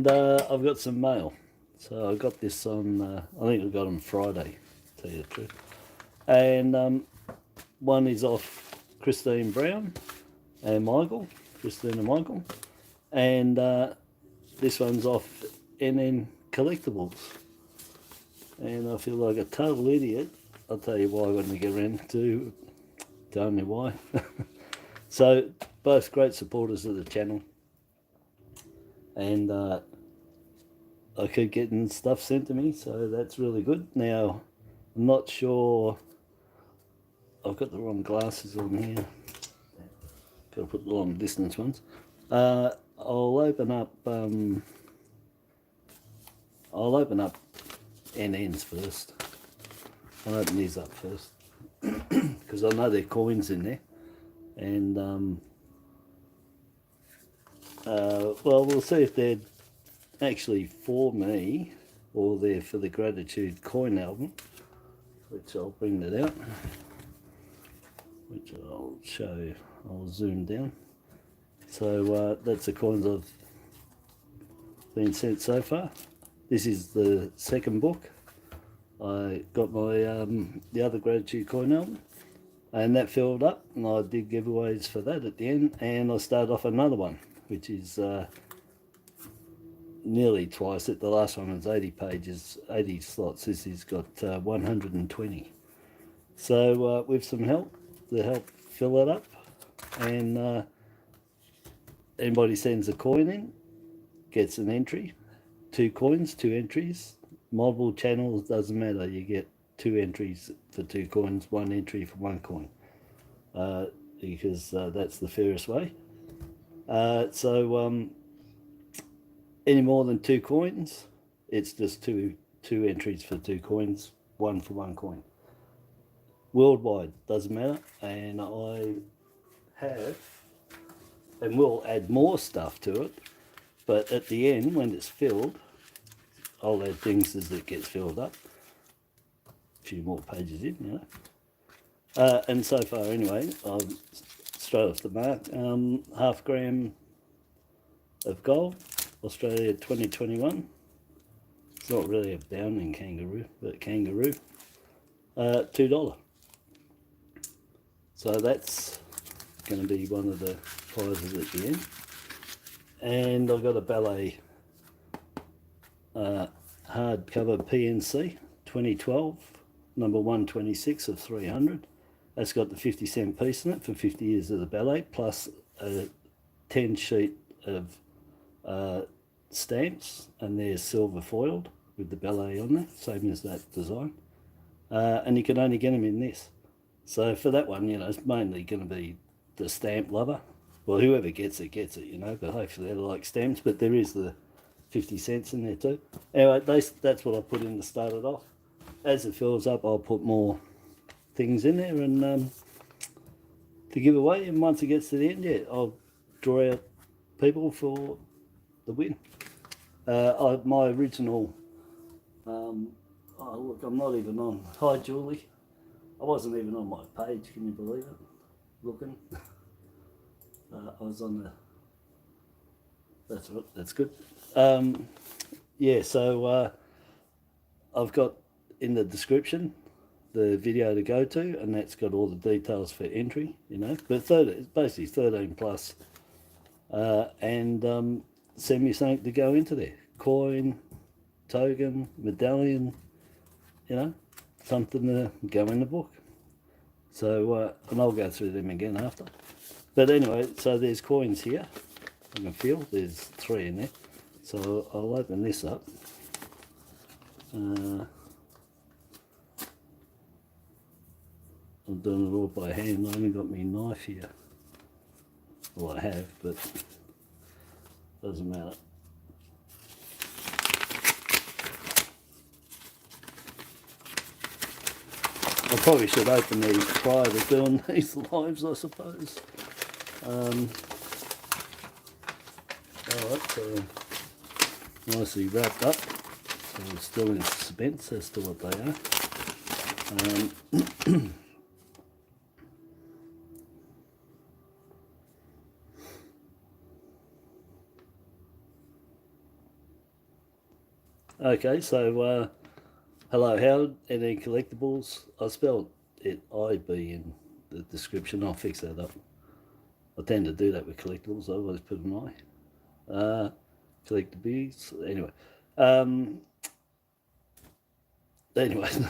And I've got some mail. So I got this on, I think I got on Friday, to tell you the truth. And one is off Christine Brown and Michael, Christine and Michael. And this one's off NN Collectables. And I feel like a total idiot. I'll tell you why when we get around to tell me why. So both great supporters of the channel. And I keep getting stuff sent to me, so that's really good. Now, I'm not sure, I've got the wrong glasses on here. Got to put the long distance ones. I'll open up NNs first. I'll open these up first because I know there are coins in there. And well, we'll see if they're actually for me or they're for the Gratitude coin album, which I'll bring that out, which I'll show you. I'll zoom down. So that's the coins I've been sent so far. This is the second book. I got my the other Gratitude coin album, and that filled up, and I did giveaways for that at the end, and I started off another one, which is nearly twice it. The last one was 80 pages, 80 slots. This has got 120. So with some help to help fill it up, and anybody sends a coin in gets an entry. 2 coins, 2 entries. Multiple channels, doesn't matter. You get 2 entries for 2 coins, 1 entry for 1 coin, because that's the fairest way. So any more than 2 coins, it's just two entries for 2 coins, 1 for 1 coin. Worldwide, doesn't matter. And I have, and we'll add more stuff to it, but at the end, when it's filled, I'll add things as it gets filled up. A few more pages in, you know. And so far, anyway, I'm straight off the mark. 1/2 gram of gold, Australia 2021. It's not really a bounding kangaroo, but kangaroo. $2. So that's going to be one of the prizes at the end. And I've got a ballet hardcover PNC 2012, number 126 of 300. That's got the 50-cent piece in it for 50 years of the ballet, plus a 10 sheet of stamps, and they're silver foiled with the ballet on there, same as that design. And you can only get them in this. So for that one, you know, it's mainly going to be the stamp lover. Well, whoever gets it, you know, but hopefully they like stamps. But there is the 50 cents in there too. Anyway, that's what I put in to start it off. As it fills up, I'll put more things in there and to give away. And once it gets to the end, yeah, I'll draw out people for the win. My original, oh look, I'm not even on. Hi Julie, I wasn't even on my page. Can you believe it? Looking, I was on the. That's right. That's good. Yeah. So I've got in the description the video to go to, and that's got all the details for entry. You know, but it's basically 13 plus, and send me something to go into there. Coin, token, medallion, you know, something to go in the book. So, and I'll go through them again after. But anyway, so there's coins here. I can feel there's 3 in there. So I'll open this up. I'm doing it all by hand. I haven't got my knife here. Well, I have, but doesn't matter. I probably should open these prior to doing these lives, I suppose. Alright, so nicely wrapped up. So we're still in suspense as to what they are. Okay, so hello Howard, and then Collectables. I spelled it IB in the description. I'll fix that up. I tend to do that with Collectables. I always put an I. Collectables. Anyway,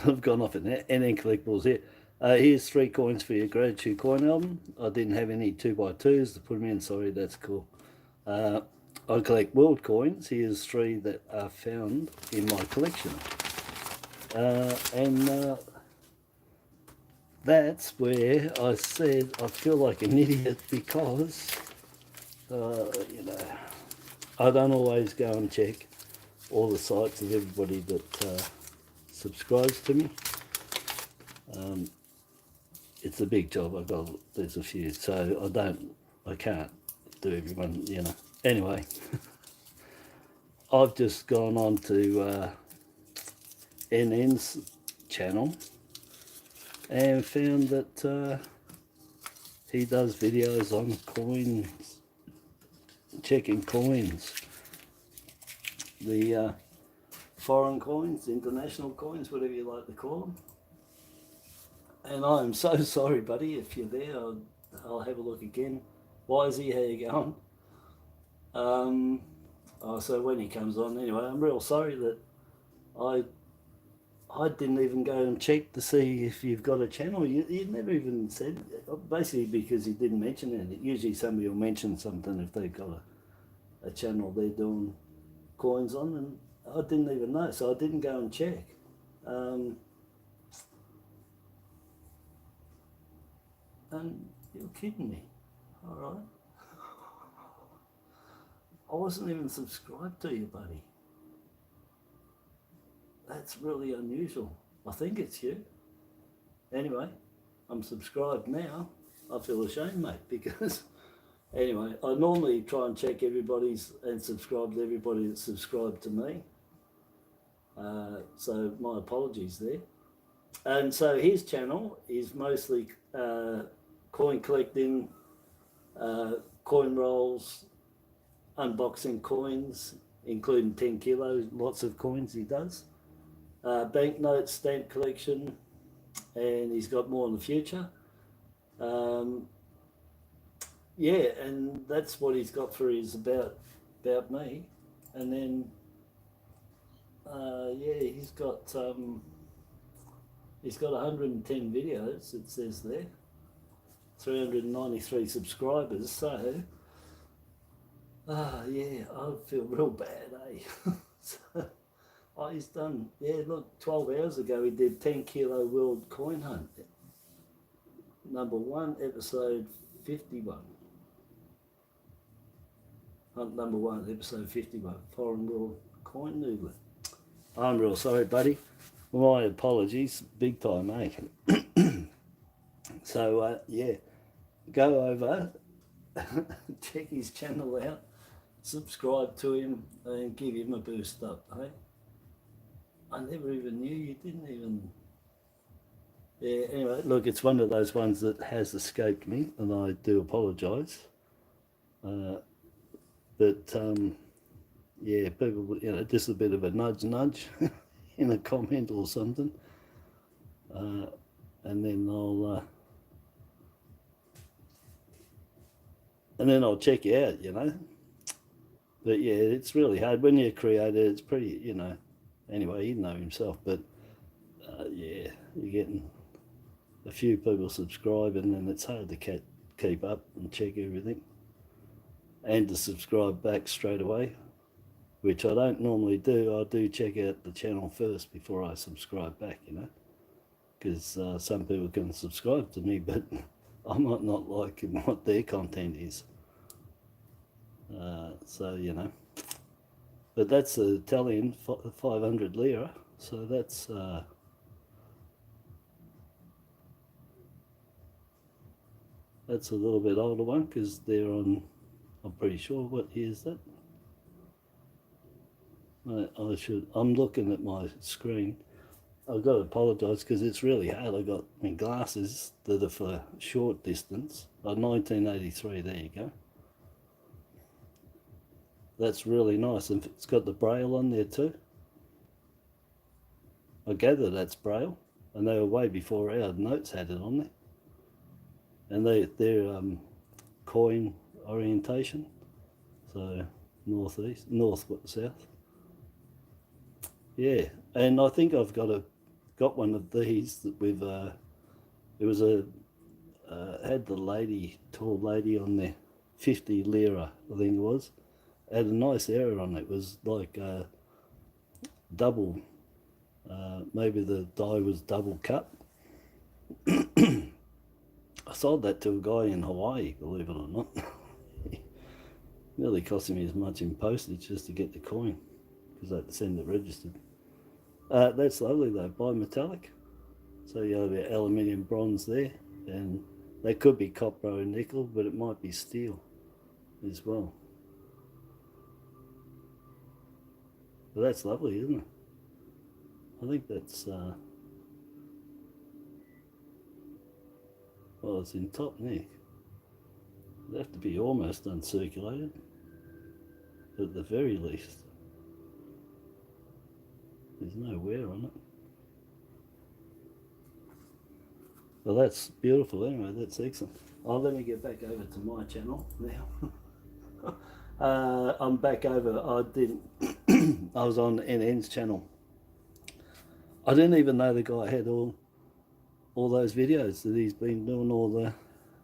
I've gone off it now. And then Collectables here. Here's 3 coins for your gratitude coin album. I didn't have any 2x2s to put them in. Sorry, that's cool. I collect world coins. Here's 3 that are found in my collection. And that's where I said I feel like an idiot because, you know, I don't always go and check all the sites of everybody that subscribes to me. It's a big job. There's a few, so I can't do everyone, you know. Anyway, I've just gone on to NN's channel and found that he does videos on coins, checking coins, the foreign coins, international coins, whatever you like to call them. And I'm so sorry, buddy, if you're there, I'll have a look again. Wisey, how you going? So when he comes on, anyway, I'm real sorry that I didn't even go and check to see if you've got a channel. You never even said, basically because you didn't mention it. Usually somebody will mention something if they've got a channel they're doing coins on, and I didn't even know, so I didn't go and check. And you're kidding me, all right? I wasn't even subscribed to you, buddy. That's really unusual. I think it's you. Anyway, I'm subscribed now. I feel ashamed, mate, because anyway, I normally try and check everybody's and subscribe to everybody that's subscribed to me. So my apologies there. And so his channel is mostly coin collecting, coin rolls, unboxing coins, including 10 kilos, lots of coins he does. Banknotes, stamp collection, and he's got more in the future. Yeah, and that's what he's got for his about me. And then yeah, he's got 110 videos, it says there, 393 subscribers. So yeah, I feel real bad, eh? So, he's done, yeah, look, 12 hours ago he did 10 kilo world coin hunt. Number 1, episode 51. Hunt number 1, episode 51, foreign world coin noodling. I'm real sorry, buddy. My apologies, big time, eh? So, yeah, go over, check his channel out, subscribe to him, and give him a boost up, eh? I never even knew you didn't even... Yeah, anyway, look, it's one of those ones that has escaped me, and I do apologise. But, yeah, people, you know, just a bit of a nudge in a comment or something. And then I'll check you out, you know. But yeah, it's really hard when you're a creator. It's pretty, you know. Anyway, he'd know himself, but yeah, you're getting a few people subscribing, and it's hard to keep up and check everything, and to subscribe back straight away, which I don't normally do. I do check out the channel first before I subscribe back, you know, because some people can subscribe to me, but I might not like what their content is. So, you know, but that's an Italian 500 lira, so that's a little bit older one, because they're on, I'm pretty sure, what year is that? I'm looking at my screen. I've got to apologise because it's really hard. I've got my glasses that are for short distance. 1983, there you go. That's really nice, and it's got the braille on there too. I gather that's Braille, and they were way before our notes had it on there. And they're coin orientation, so northeast, north, south. Yeah, and I think I've got one of these that with it was a had the lady, tall lady on there, 50 lira, I think it was. Had a nice error on it. It was like double. Maybe the die was double cut. I sold that to a guy in Hawaii, believe it or not. Nearly cost me as much in postage just to get the coin, because I had to send it registered. That's lovely though, bimetallic. So you have your aluminium bronze there, and they could be copper or nickel, but it might be steel as well. But that's lovely, isn't it? I think that's, well, it's in top nick. It'd have to be almost uncirculated, at the very least. There's no wear on it. Well, that's beautiful anyway, that's excellent. Oh, let me get back over to my channel now. I'm back over, I was on NN's channel. I didn't even know the guy had all those videos that he's been doing, all the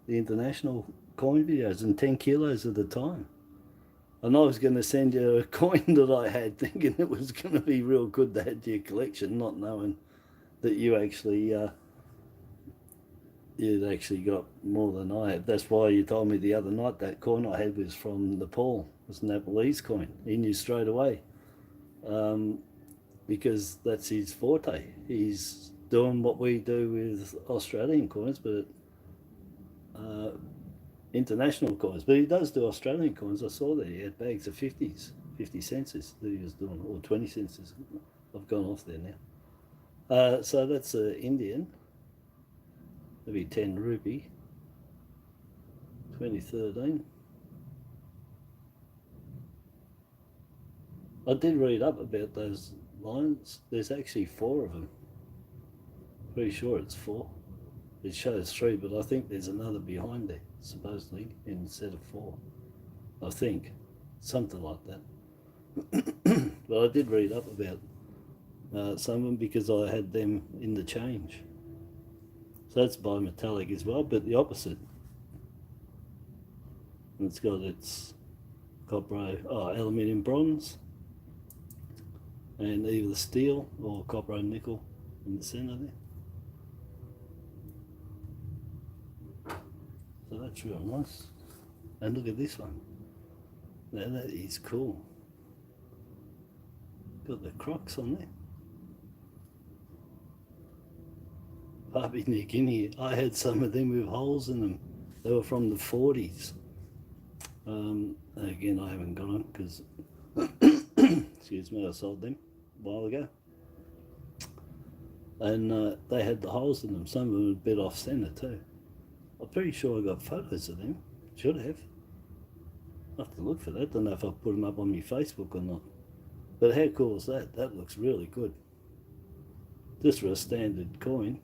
international coin videos, and 10 kilos at a time. And I was going to send you a coin that I had, thinking it was going to be real good to add to your collection, not knowing that you actually you'd actually got more than I had. That's why you told me the other night that coin I had was from Nepal. It was a Nepalese coin. He knew straight away, because that's his forte. He's doing what we do with Australian coins, but international coins. But he does do Australian coins. I saw that he had bags of 50s, 50 cents that he was doing, or 20 cents. I've gone off there now. So that's Indian. Maybe 10 rupee, 2013. I did read up about those lines. There's actually 4 of them. Pretty sure it's 4. It shows 3, but I think there's another behind there, supposedly, instead of 4. I think. Something like that. But I did read up about some of them because I had them in the change. So that's bimetallic as well, but the opposite. It's got its copper, aluminium bronze, and either steel or copper and nickel in the center there. So that's real nice. And look at this one. Now that is cool. Got the Crocs on there. Papua New Guinea. I had some of them with holes in them. They were from the 40s. Again, I haven't got them because, excuse me, I sold them a while ago. And they had the holes in them. Some of them were a bit off centre too. I'm pretty sure I got photos of them. Should have. I'll have to look for that. Don't know if I'll put them up on my Facebook or not. But how cool is that? That looks really good. Just for a standard coin.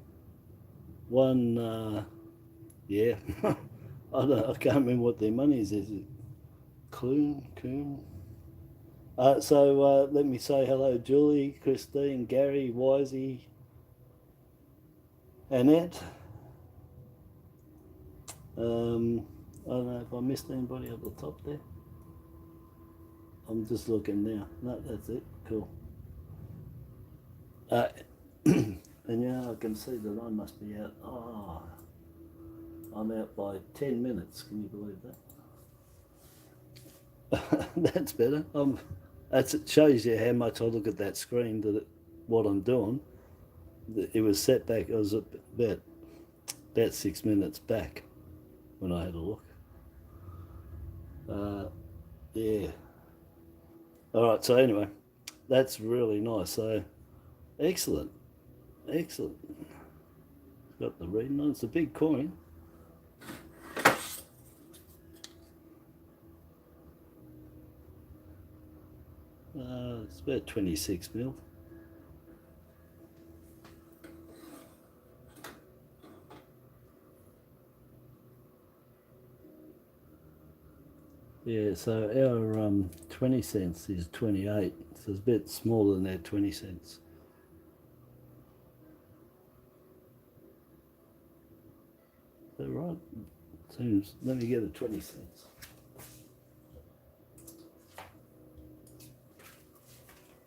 One, yeah, I can't remember what their money is. Is it Coon? So let me say hello, Julie, Christine, Gary, Wisey, Annette. I don't know if I missed anybody up the top there. I'm just looking now. No, that's it. Cool. And yeah, I can see that I must be out. Oh, I'm out by 10 minutes. Can you believe that? That's better. It shows you how much I look at that screen, that what I'm doing. It was set back. I was about 6 minutes back when I had a look. Yeah. All right. So anyway, that's really nice. So excellent. Excellent. Got the reading on. It's a big coin. It's about 26 mil. Yeah, so our 20 cents is 28, so it's a bit smaller than their 20 cents. Is that right? Seems, let me get a 20 cents.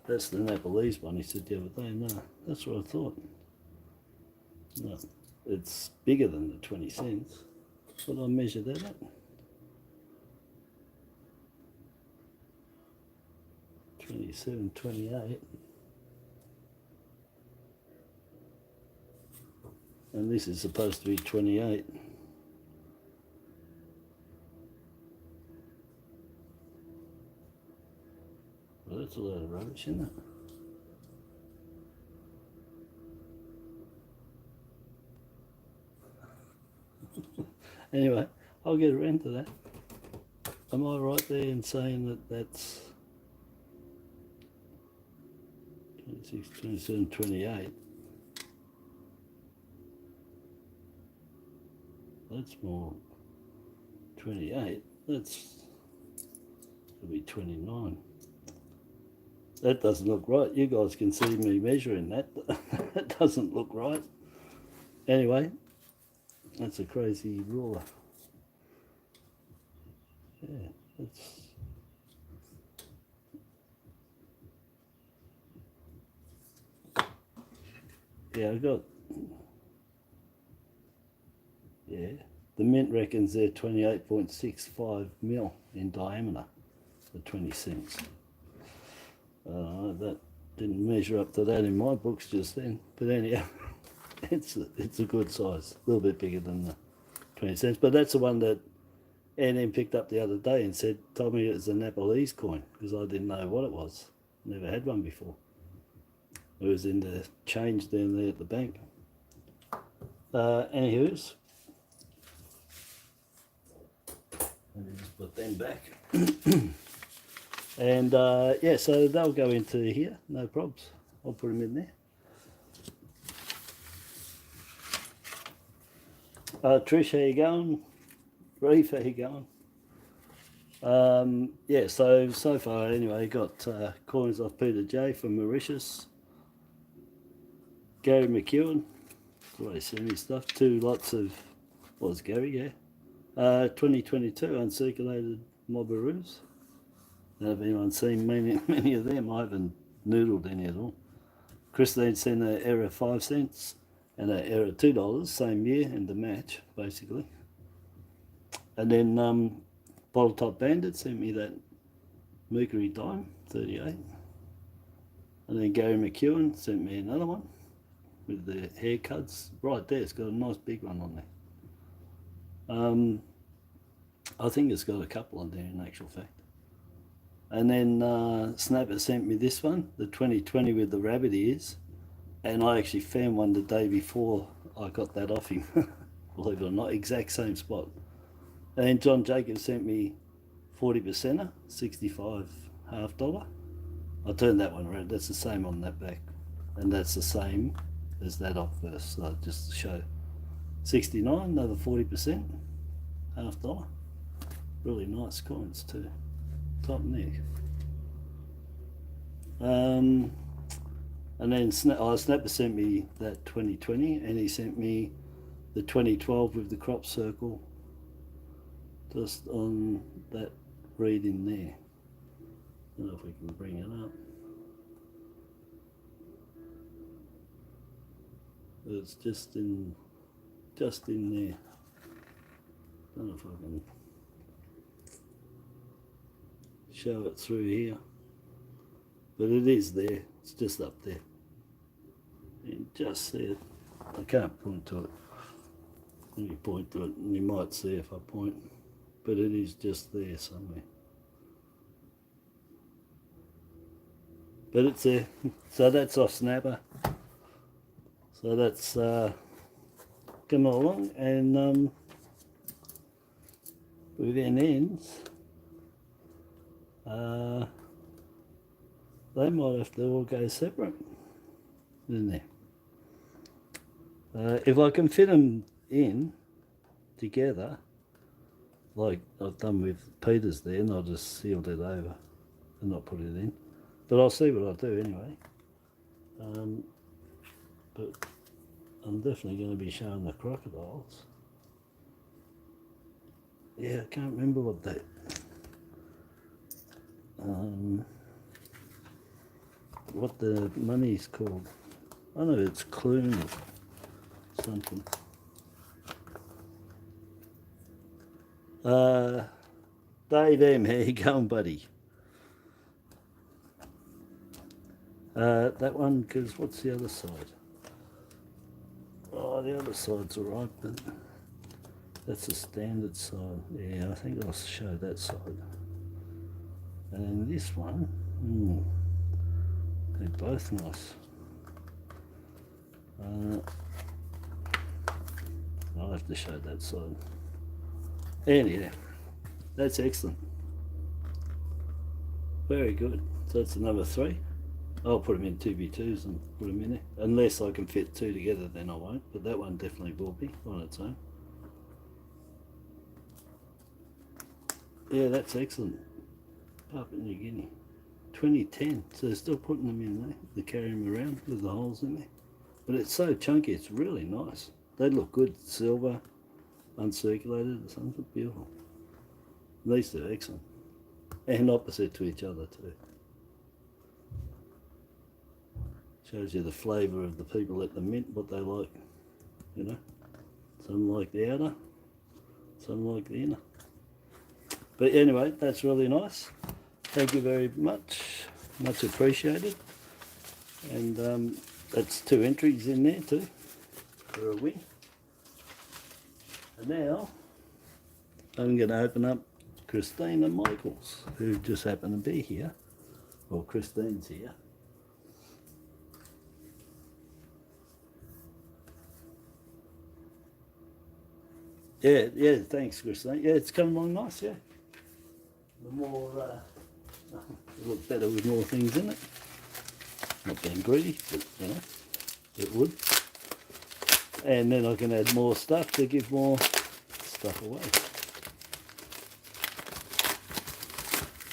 That's the Nepalese one, he said the other day. No, that's what I thought. No, it's bigger than the 20 cents. But I measured that up. 27, 28. And this is supposed to be 28. Well, that's a load of rubbish, isn't it? Anyway, I'll get around to that. Am I right there in saying that that's 26, 27, 28? That's more 28. That's it'll be 29. That doesn't look right. You guys can see me measuring that. That doesn't look right. Anyway, that's a crazy ruler. Yeah, that's... Yeah, I got... Yeah, the Mint reckons they're 28.65 mil in diameter for 20 cents. That didn't measure up to that in my books just then. But anyhow, it's a good size. A little bit bigger than the 20 cents. But that's the one that Ann picked up the other day and said, told me it was a Nepalese coin, because I didn't know what it was. Never had one before. It was in the change down there at the bank. Anywho's, let me just put them back. And yeah, so they'll go into here, no probs. I'll put them in there. Trish, how you going? Reef, how you going? Yeah, so far anyway, got coins off Peter J from Mauritius. Gary McEwen, always send me stuff. 2 lots of, what was Gary, yeah? 2022 uncirculated Mobaroos. Now, if anyone's seen many of them, I haven't noodled any at all. Christine sent an error 5 cents and an error $2, same year, and the match, basically. And then Bottle Top Bandit sent me that Mercury Dime, 38. And then Gary McEwen sent me another one with the haircuts. Right there, it's got a nice big one on there. I think it's got a couple on there in actual fact. And then Snapper sent me this one, the 2020 with the rabbit ears. And I actually found one the day before I got that off him. Believe it or not, exact same spot. And John Jacobs sent me 40%er, 65 half dollar. I turned that one around. That's the same on that back. And that's the same as that off first. So just to show 69, another 40%, half dollar. Really nice coins too. Top neck. And then Snapper sent me that 2020, and he sent me the 2012 with the crop circle just on that read in there. I don't know if we can bring it up. It's just in there. I don't know if I can show it through here, but it is there. It's just up there. You can just see it. I can't point to it. Let me point to it, and you might see if I point, but it is just there somewhere. But it's there. So that's off Snapper. So that's coming along, and with N ends, they might have to all go separate, isn't there? If I can fit them in together, like I've done with Peter's there, and I just sealed it over and not put it in. But I'll see what I do anyway. But I'm definitely going to be showing the crocodiles. Yeah, I can't remember what that. What the money's called. I know it's Clune or something. Dave M, how you going, buddy? That one, because what's the other side? Oh, the other side's alright, but that's the standard side. Yeah, I think I'll show that side. And then this one, they're both nice. I'll have to show that side. Anyhow, that's excellent. Very good. So that's another 3. I'll put them in 2x2s and put them in there. Unless I can fit 2 together, then I won't. But that one definitely will be on its own. Yeah, that's excellent. Papua New Guinea. 2010. So they're still putting them in there. They carry them around with the holes in there. But it's so chunky, it's really nice. They look good. Silver, uncirculated or something. Beautiful. These two are excellent. And opposite to each other too. Shows you the flavour of the people at the mint, what they like. You know, some like the outer, some like the inner. But anyway, that's really nice. Thank you very much. Much appreciated. And that's 2 entries in there too for a win. And now I'm going to open up Christina Michaels, who just happened to be here. Well, Christine's here. Yeah, thanks, Christine. Yeah, it's coming along nice, yeah. The more, it'll look better with more things in it. Not being greedy, but, you know, it would. And then I can add more stuff to give more stuff away.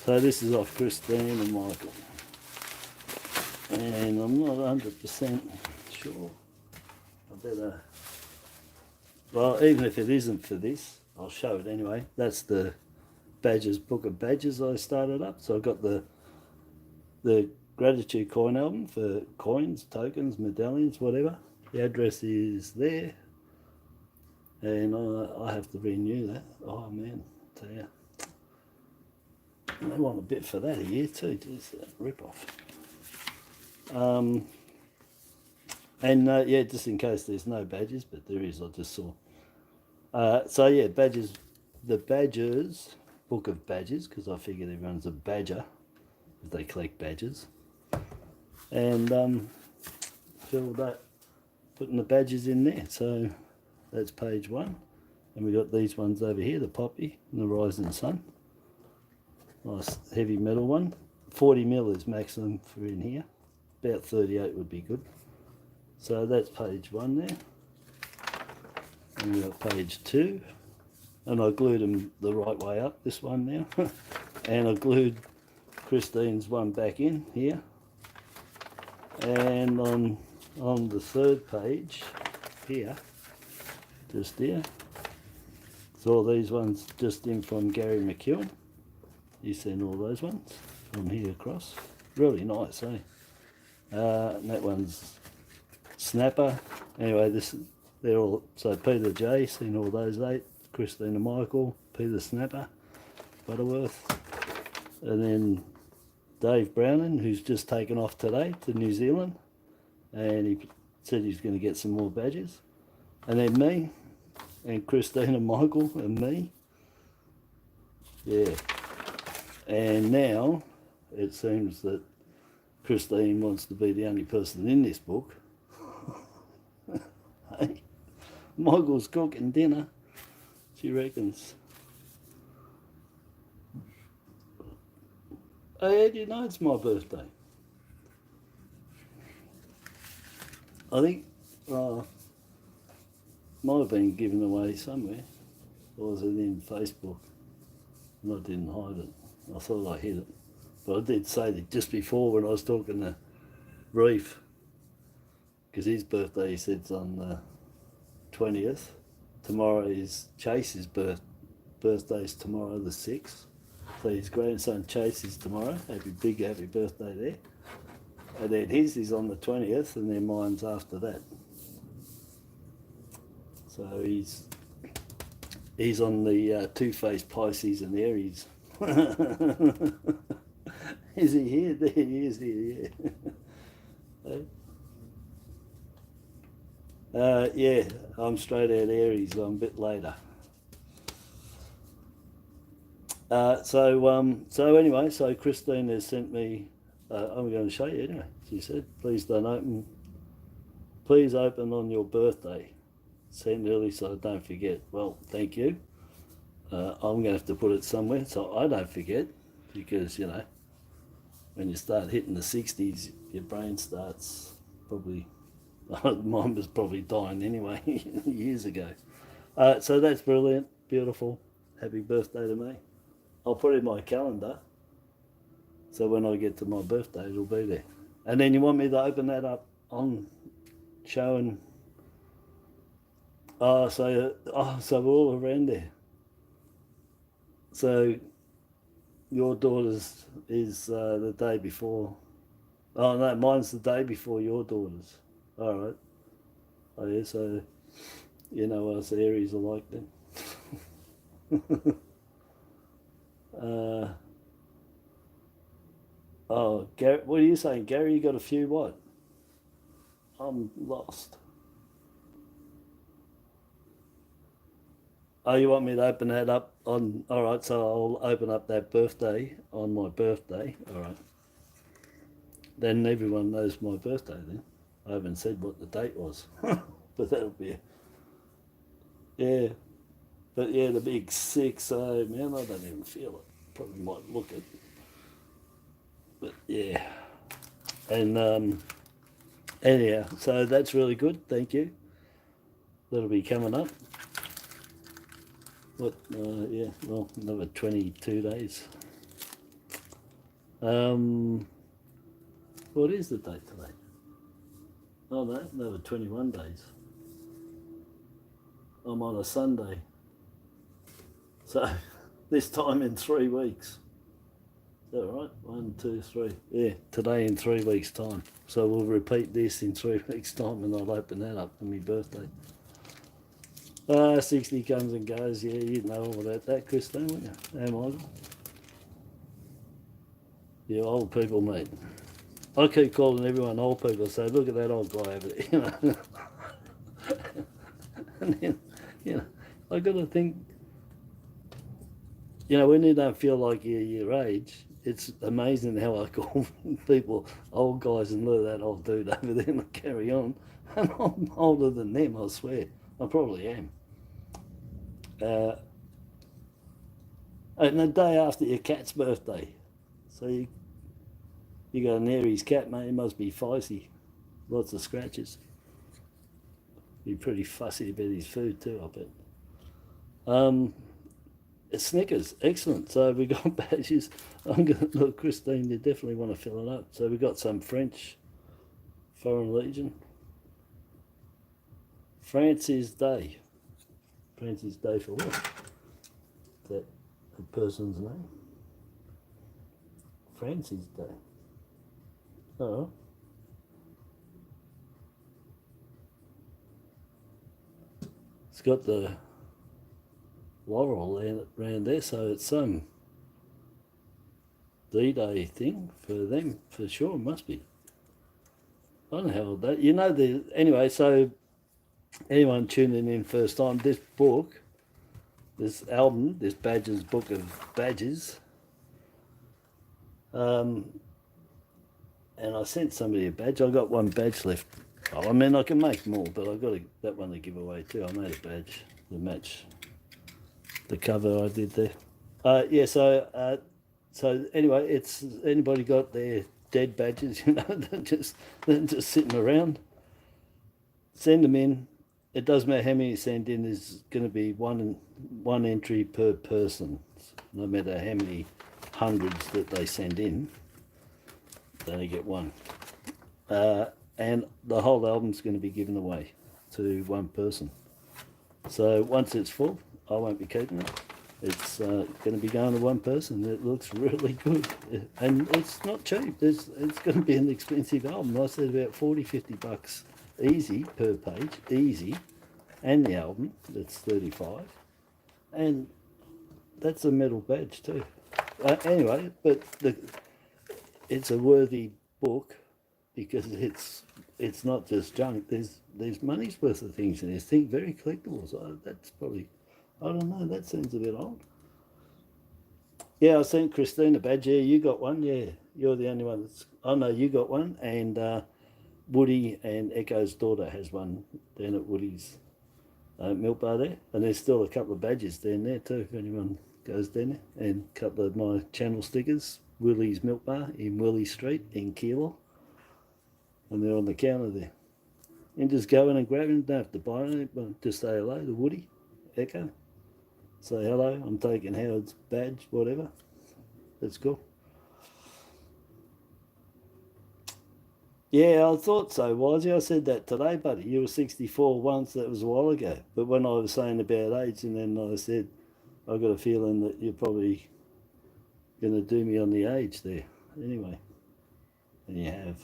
So this is off Christine and Michael. And I'm not 100% sure. I better... Well, even if it isn't for this, I'll show it anyway. That's the Badges Book of Badges I started up. So I've got the Gratitude coin album for coins, tokens, medallions, whatever. The address is there. And I have to renew that. Oh man, tell you. They want a bit for that a year too. Just a rip-off. And yeah, just in case there's no badges, but there is, I just saw. So yeah, badges, the Badgers, Book of Badges, because I figured everyone's a badger if they collect badges. And filled that, putting the badges in there. So that's page 1. And we got these ones over here, the Poppy and the Rising Sun. Nice heavy metal one. 40 mil is maximum for in here. About 38 would be good. So that's page 1 there. And we've got page 2. And I glued them the right way up, this one now. And I glued Christine's one back in here. And on the 3rd page here, just here, so all these ones just in from Gary McEwen. You sent all those ones from here across. Really nice, eh? And that one's Snapper. Anyway, they're all, so Peter J, seen all those 8. Christina Michael, Peter Snapper, Butterworth. And then Dave Browning, who's just taken off today to New Zealand. And he said he's going to get some more badges. And then me, and Christina Michael, and me. Yeah. And now, it seems that Christine wants to be the only person in this book. Hey, Michael's cooking dinner, she reckons. Hey, do you know it's my birthday? I think might have been given away somewhere. Or was it in Facebook? and I didn't hide it. I thought I hid it. But I did say that just before when I was talking to Reef, because his birthday, he said, is on the 20th. Tomorrow is Chase's birthday's tomorrow, the 6th. So his grandson Chase is tomorrow. Happy birthday there. And then his is on the 20th, and then mine's after that. So he's on the two-faced Pisces and Aries. Is he here? There he is here, yeah. Yeah, I'm straight out Aries. I'm a bit later. So anyway, so Christine has sent me. I'm going to show you anyway. She said, "Please open on your birthday. Send early so I don't forget." Well, thank you. I'm going to have to put it somewhere so I don't forget, because when you start hitting the 60s, your brain starts probably. Mine was probably dying anyway years ago. So that's brilliant, beautiful. Happy birthday to me. I'll put it in my calendar, so when I get to my birthday, it'll be there. And then you want me to open that up on showing. So we're all around there. So your daughter's is the day before. Oh no, mine's the day before your daughter's. All right. Oh yeah, so you know us Aries are like then. Oh, Gary, what are you saying, Gary? You got a few what? I'm lost. Oh, you want me to open that up on? All right, so I'll open up that birthday on my birthday. All right. Then everyone knows my birthday then. I haven't said what the date was, but that'll be yeah. But yeah, the big 6. Oh man, I don't even feel it. Probably might look it, but yeah. And anyhow, so that's really good. Thank you. That'll be coming up. What? Yeah. Well, another 22 days. What is the date today? Oh no, another 21 days. I'm on a Sunday. So this time in 3 weeks. Is that right? 1, 2, 3. Yeah, today in 3 weeks' time. So we'll repeat this in 3 weeks' time, and I'll open that up for my birthday. 60 comes and goes. Yeah, you know all about that, Christine, wouldn't you? Am I? You old people, mate. I keep calling everyone old people. So look at that old guy over there, And then, I got to think. When you don't feel like you're your age, it's amazing how I call people old guys and look at that old dude over there and carry on. And I'm older than them, I swear. I probably am. And the day after your cat's birthday. So you got an Aries cat, mate. It must be feisty. Lots of scratches. Be pretty fussy about his food too, I bet. Snickers, excellent. So we got badges. I'm gonna look, Christine. You definitely want to fill it up. So we got some French, Foreign Legion, Francis Day. Francis Day for what? Is that a person's name? Francis Day. Oh. It's got the laurel around there, so it's some D-Day thing for them, for sure. Must be. I don't know how old that. Anyway, so anyone tuning in first time, this book, this album, this Badges book of badges, and I sent somebody a badge. I got one badge left. Oh, I mean, I can make more, but I got that one to give away too. I made a badge to match the cover I did there. Yeah, so anyway, it's anybody got their dead badges, they're just sitting around, send them in. It doesn't matter how many you send in, there's going to be one entry per person. albums. No matter how many hundreds that they send in, they only get one. And the whole album's going to be given away to one person. So once it's full, I won't be keeping it. It's going to be going to one person. It looks really good. And it's not cheap. It's going to be an expensive album. I said about 40, 50 bucks easy per page, easy. And the album, that's 35. And that's a metal badge too. Anyway, but it's a worthy book because it's not just junk. There's money's worth of things in this thing. Very collectibles. That's probably, I don't know. That seems a bit old. Yeah, I sent Christine a badge. Yeah, you got one. Yeah, you're the only one that's. I know you got one, and Woody and Echo's daughter has one down at Woody's milk bar there, and there's still a couple of badges down there too if anyone goes down there, and a couple of my channel stickers. Willie's Milk Bar in Willie Street in Keilor, and they're on the counter there. And just go in and grab them. Don't have to buy anything, but just say hello to Woody, Echo. Say hello. I'm taking Howard's badge, whatever. That's cool. Yeah, I thought so, Wisey. I said that today, buddy. You were 64 once. That was a while ago. But when I was saying about age, and then I said, I got a feeling that you're probably going to do me on the age there. Anyway, and you have.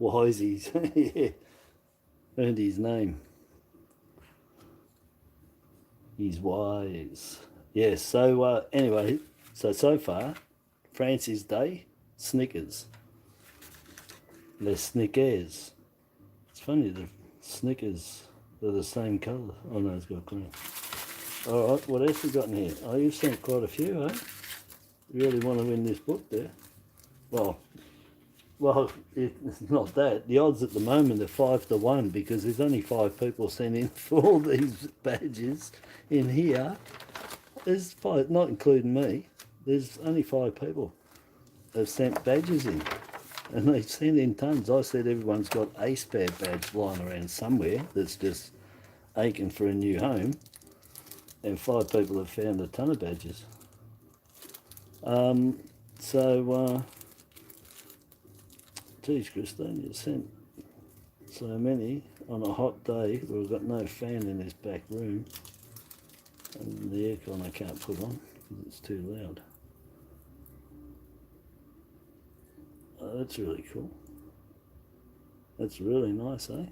Wisey's. Yeah. Earned his name. He's wise. Yes, so anyway, so far, Francis Day, Snickers. They're Snickers. It's funny, the Snickers are the same colour. Oh no, it's got green. Alright, what else we got in here? Oh, you've sent quite a few, eh? You really want to win this book there? Well, it's not that. The odds at the moment are 5 to 1 because there's only 5 people sent in for all these badges in here. There's 5, not including me. There's only 5 people have sent badges in, and they sent in tons. I said everyone's got a spare badge lying around somewhere that's just aching for a new home, and 5 people have found a ton of badges. Geez, Christine, you sent so many on a hot day where we've got no fan in this back room, and the aircon I can't put on because it's too loud. Oh, that's really cool. That's really nice, eh?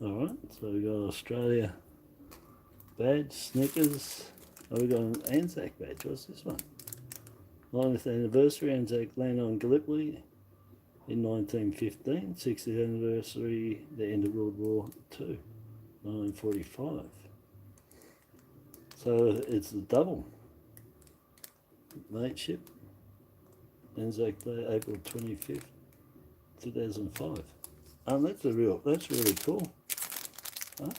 Alright, so we got Australia badge, Snickers. Oh, we got an Anzac badge. What's this one? 90th anniversary, Anzac landed on Gallipoli in 1915, 60th anniversary, the end of World War II, 1945. So it's a double mateship, Anzac Day, April 25th, 2005. And that's really cool. Huh?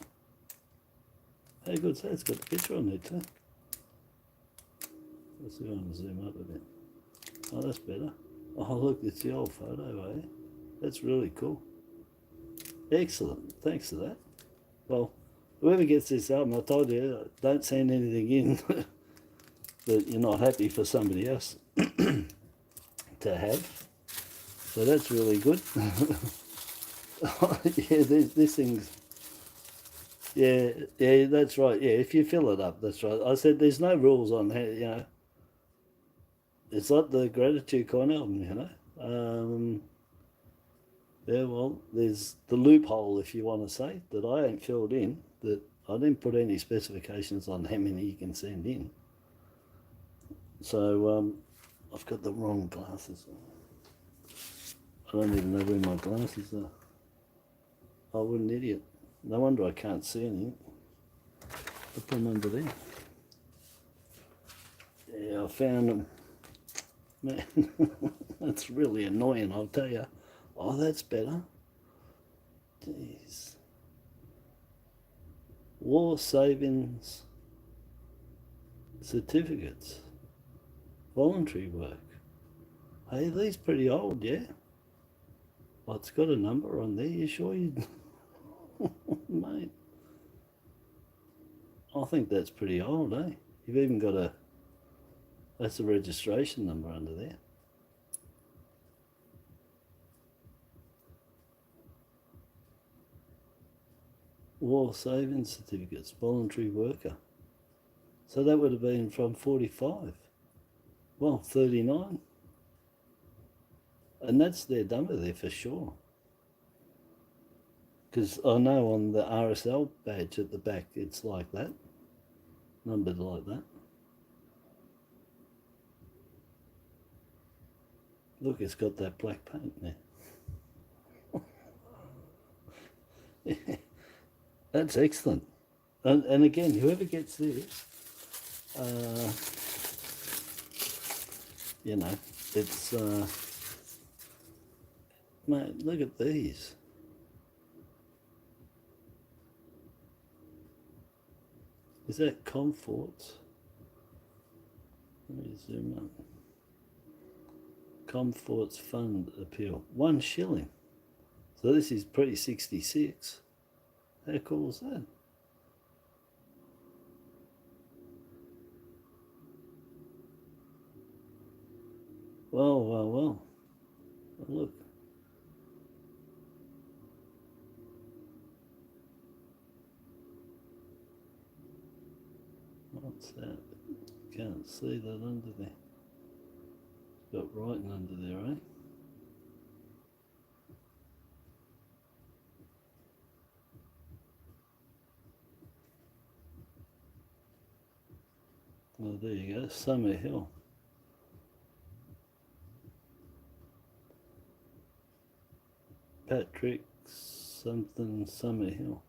How good's that? It's got the picture on there too. Let's see if I can zoom up a bit. Oh, that's better. Oh, look, it's the old photo, eh? That's really cool. Excellent. Thanks for that. Well, whoever gets this album, I told you, don't send anything in that you're not happy for somebody else to have. So that's really good. Yeah, this thing's... Yeah, that's right. Yeah, if you fill it up, that's right. I said there's no rules on how, you know. It's like the Gratitude Coin album, you know. Yeah, well, there's the loophole, if you want to say, that I ain't filled in, that I didn't put any specifications on how many you can send in. So, I've got the wrong glasses on. I don't even know where my glasses are. Oh, what an idiot. No wonder I can't see anything. I put them under there. Yeah, I found them. Man, that's really annoying, I'll tell you. Oh, that's better. Jeez. War savings certificates. Voluntary work. Hey, these pretty old, yeah? Oh, it's got a number on there, you sure you... Mate. I think that's pretty old, eh? You've even got a, that's a registration number under there. War Savings Certificates, voluntary worker. So that would have been from 45. Well, 39. And that's their number there for sure. Because I know on the RSL badge at the back, it's like that. Numbered like that. Look, it's got that black paint there. That's excellent. And again, whoever gets this, you know, it's, mate, look at these. Is that Comforts? Let me zoom up. Comforts Fund Appeal. 1 shilling. So this is pre-66. How cool is that? Well, well, well. Look. What's that? Can't see that under there. Got writing under there, eh? Well, there you go, Summer Hill. Patrick something Summer Hill.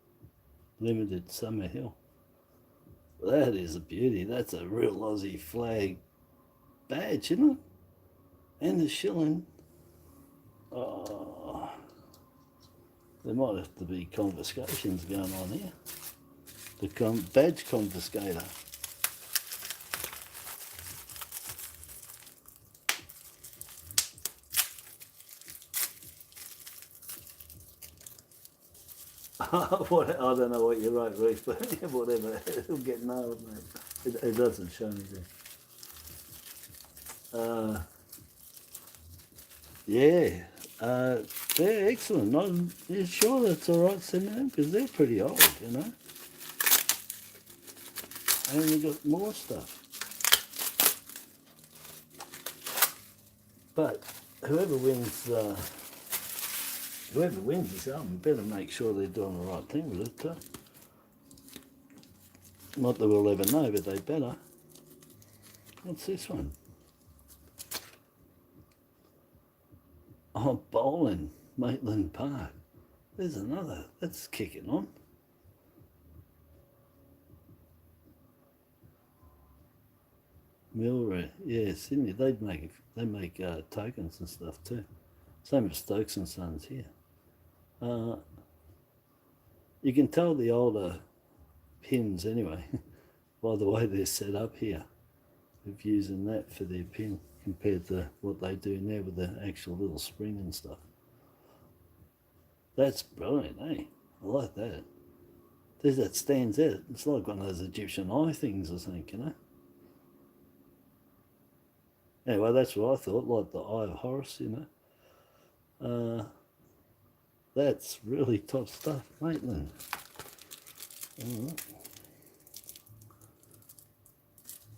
Limited Summer Hill. That is a beauty. That's a real Aussie flag badge, isn't it? And the shilling. Oh, there might have to be confiscations going on here. The badge confiscator. What, I don't know what you wrote, Reese, but whatever. It'll get nailed, mate. It doesn't show me there. Yeah, they're excellent. I'm sure that's all right sending them because they're pretty old, you know. And we've got more stuff. But whoever wins this album better make sure they're doing the right thing with it too. Not that we'll ever know, but they better. What's this one? Oh, bowling, Maitland Park. There's another. That's kicking on. Milray, yeah, Sydney. They make tokens and stuff too. Same as Stokes and Sons here. You can tell the older pins anyway by the way they're set up here, of using that for their pin compared to what they do now with the actual little spring and stuff. That's brilliant, eh? I like that. There's that stands out. It's like one of those Egyptian eye things, I think, you know. Anyway, that's what I thought, like the Eye of Horus, you know. That's really top stuff, Maitland.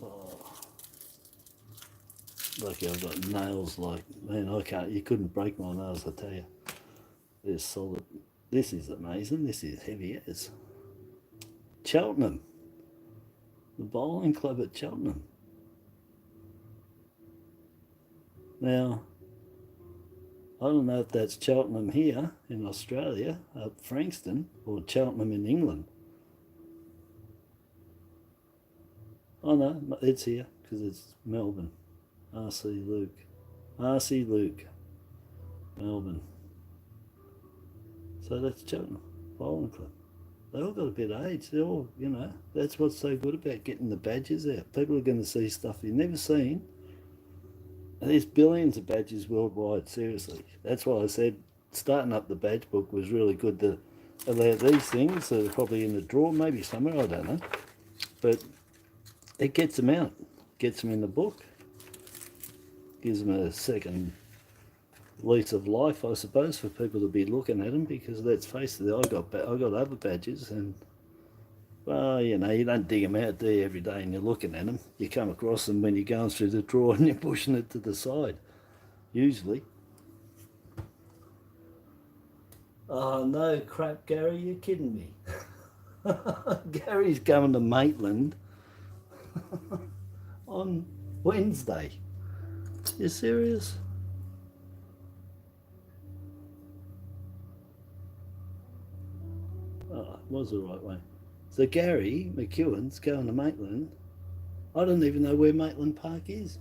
Oh. Lucky I've got nails like, man, you couldn't break my nails, I tell you. They're solid. This is amazing. This is heavy as. Cheltenham. The bowling club at Cheltenham. Now, I don't know if that's Cheltenham here in Australia, up Frankston, or Cheltenham in England. Oh no, it's here because it's Melbourne. RC Luke, Melbourne. So that's Cheltenham Bowling Club. They all got a bit of age. They're all, you know, that's what's so good about getting the badges out. People are going to see stuff you've never seen. And there's billions of badges worldwide, seriously. That's why I said starting up the badge book was really good to allow these things that are probably in the drawer, maybe somewhere, I don't know. But it gets them out, gets them in the book, gives them a second lease of life, I suppose, for people to be looking at them, because let's face it, I got other badges, and well, you know, you don't dig them out there every day and you're looking at them. You come across them when you're going through the drawer and you're pushing it to the side, usually. Oh no, crap, Gary, you're kidding me. Gary's going to Maitland on Wednesday. You serious? Oh, it was the right way. So Gary McEwen's going to Maitland. I don't even know where Maitland Park is.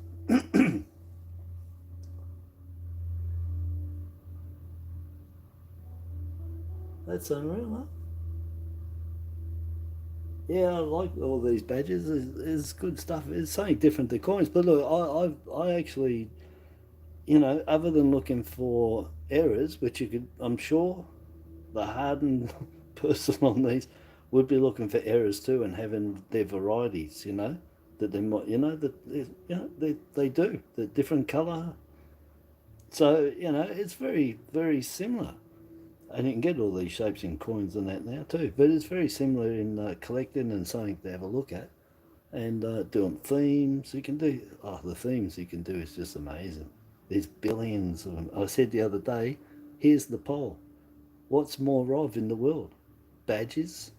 That's unreal, huh? Yeah, I like all these badges. It's good stuff. It's something different to coins. But look, I actually, you know, other than looking for errors, which you could, I'm sure, the hardened person on these would be looking for errors too, and having their varieties, you know, that they might, you know, that you know they do the different color. So you know, it's very similar, and you can get all these shapes in coins and that now too. But it's very similar in collecting and something to have a look at, and doing themes. You can do the themes you can do is just amazing. There's billions of them. I said the other day, here's the poll: what's more of in the world? Badges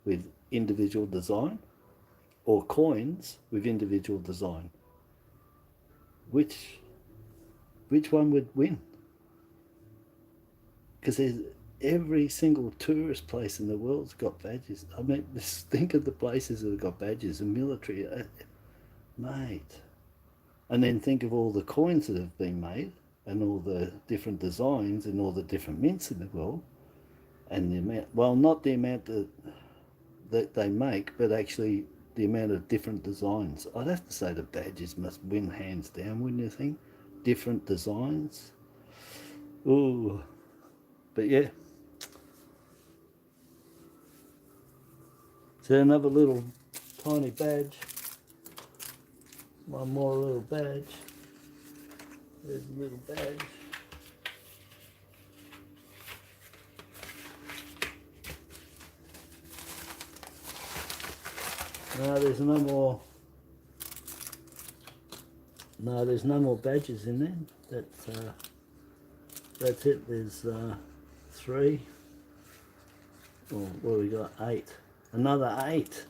with individual design, or coins with individual design? Which one would win? Because every single tourist place in the world's got badges. I mean, just think of the places that have got badges. The military, mate. And then think of all the coins that have been made, and all the different designs, and all the different mints in the world, and the amount. Well, not the amount that they make, but actually the amount of different designs. I'd have to say the badges must win hands down, wouldn't you think? Different designs. Ooh, but yeah. So another little tiny badge. One more little badge. There's a little badge. No, there's no more. No, there's no more badges in there. That's it. There's 3. Oh, what have we got? 8. Another 8.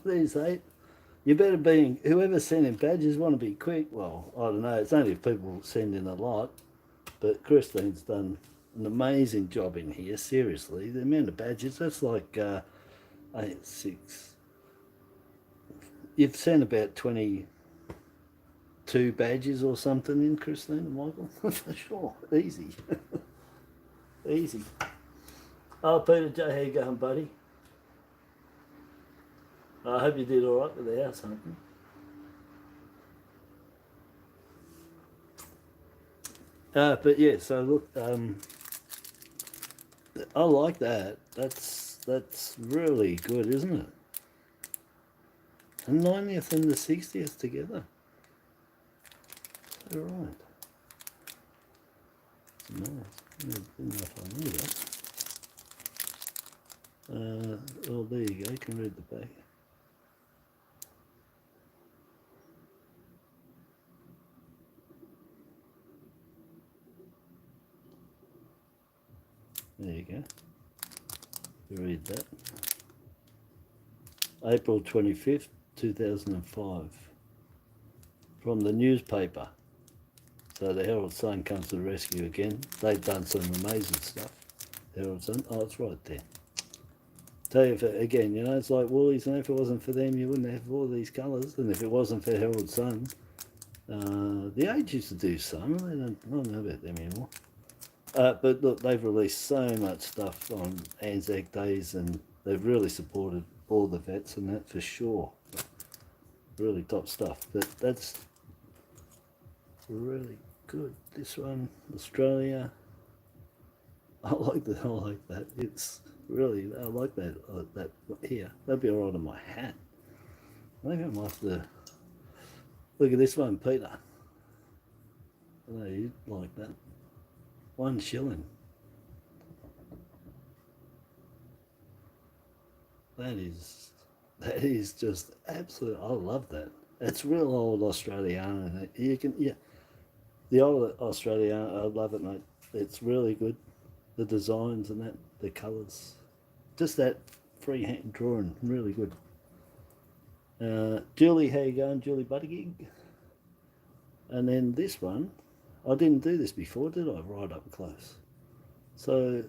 There's 8. You better be, whoever sending badges want to be quick. Well, I don't know. It's only if people send in a lot. But Christine's done an amazing job in here. Seriously, the amount of badges. That's like 8, 6. You've sent about 22 badges or something in, Christine and Michael. For sure. Easy. Easy. Oh, Peter J, how you going, buddy? I hope you did all right with the house hunting. But yeah, so look, I like that. That's really good, isn't it? The 90th and the 60th together. All right. Nice. I didn't know if I knew that. Well, there you go. You can read the back. There you go. You read that. April 25th, 2005. From the newspaper. So the Herald Sun comes to the rescue again. They've done some amazing stuff. Herald Sun. Oh, it's right there. Tell you, again, you know, it's like Woolies, and if it wasn't for them, you wouldn't have all these colours. And if it wasn't for Herald Sun, the Age used to do some. I don't know about them anymore. But look, they've released so much stuff on Anzac Days, and they've really supported all the vets, and that for sure. Really top stuff. But that's really good. This one, Australia. I like that. It's Really, I like that. That here, that'd be alright on my hat. Maybe I might have to look at this one, Peter. I know you'd like that. £1 shilling. That is just absolute. I love that. It's real old Australiana. You can, yeah, the old Australiana. I love it, mate. It's really good. The designs and that, the colours, just that freehand drawing, really good. Julie, how you going, Julie Buttigieg? And then this one, I didn't do this before, did I? Right up close. So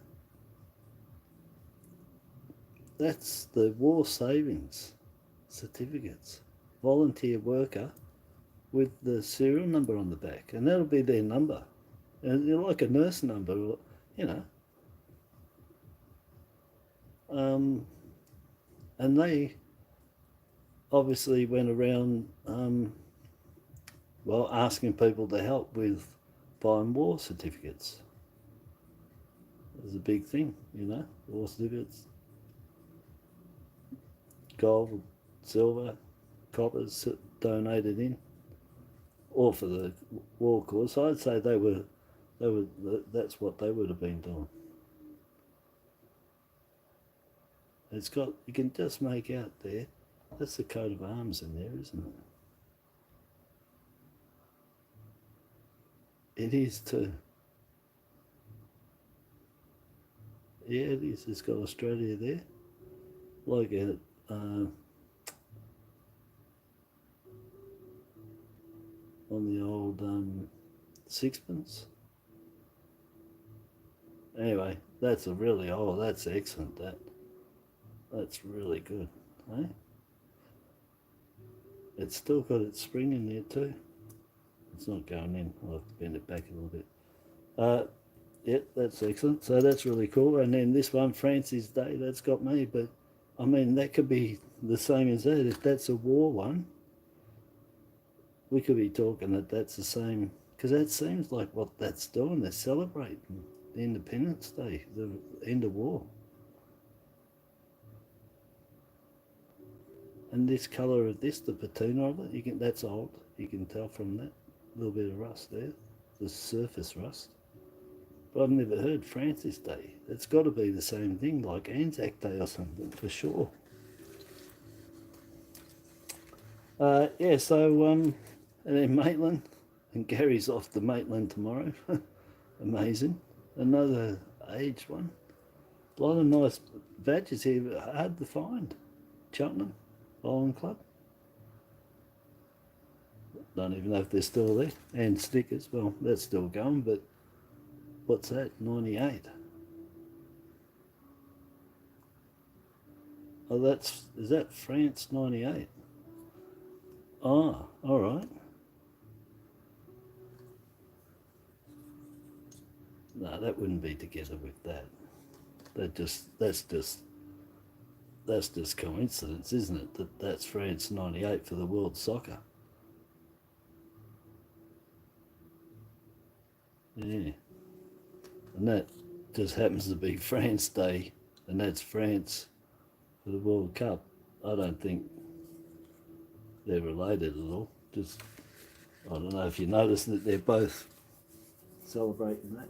that's the war savings certificates, volunteer worker with the serial number on the back, and that'll be their number. And you're like a nurse number, you know. And they obviously went around, well, asking people to help with buying war certificates. It was a big thing, you know, war certificates. Gold, silver, coppers donated in, all for the war cause. So I'd say that's what they would have been doing. It's got, you can just make out there, that's the coat of arms in there, isn't it? It is too. Yeah, it is. It's got Australia there, like a on the old sixpence. Anyway, that's a really, oh, that's excellent. That's really good, eh? It's still got its spring in there too. It's not going in. I'll have to bend it back a little bit. Yeah, that's excellent. So that's really cool. And then this one, Francis Day, that's got me. But I mean, that could be the same as that. If that's a war one, we could be talking that that's the same, because that seems like what that's doing. They're celebrating the Independence Day, the end of war. And this colour of this, the patina of it, that's old. You can tell from that. A little bit of rust there, the surface rust. But I've never heard Francis Day. It's got to be the same thing, like Anzac Day or something, for sure. Yeah, so, and then Maitland, and Gary's off to Maitland tomorrow. Amazing. Another aged one. A lot of nice badges here, but hard to find. Cheltenham Bowling Club. Don't even know if they're still there. And stickers, well, that's still going, but what's that? 98. Oh, is that France 98? Ah, all right. No, that wouldn't be together with that. That's just coincidence, isn't it? That's France 98 for the World Soccer. Yeah. And that just happens to be France Day, and that's France for the World Cup. I don't think they're related at all. Just, I don't know if you noticed that they're both celebrating that.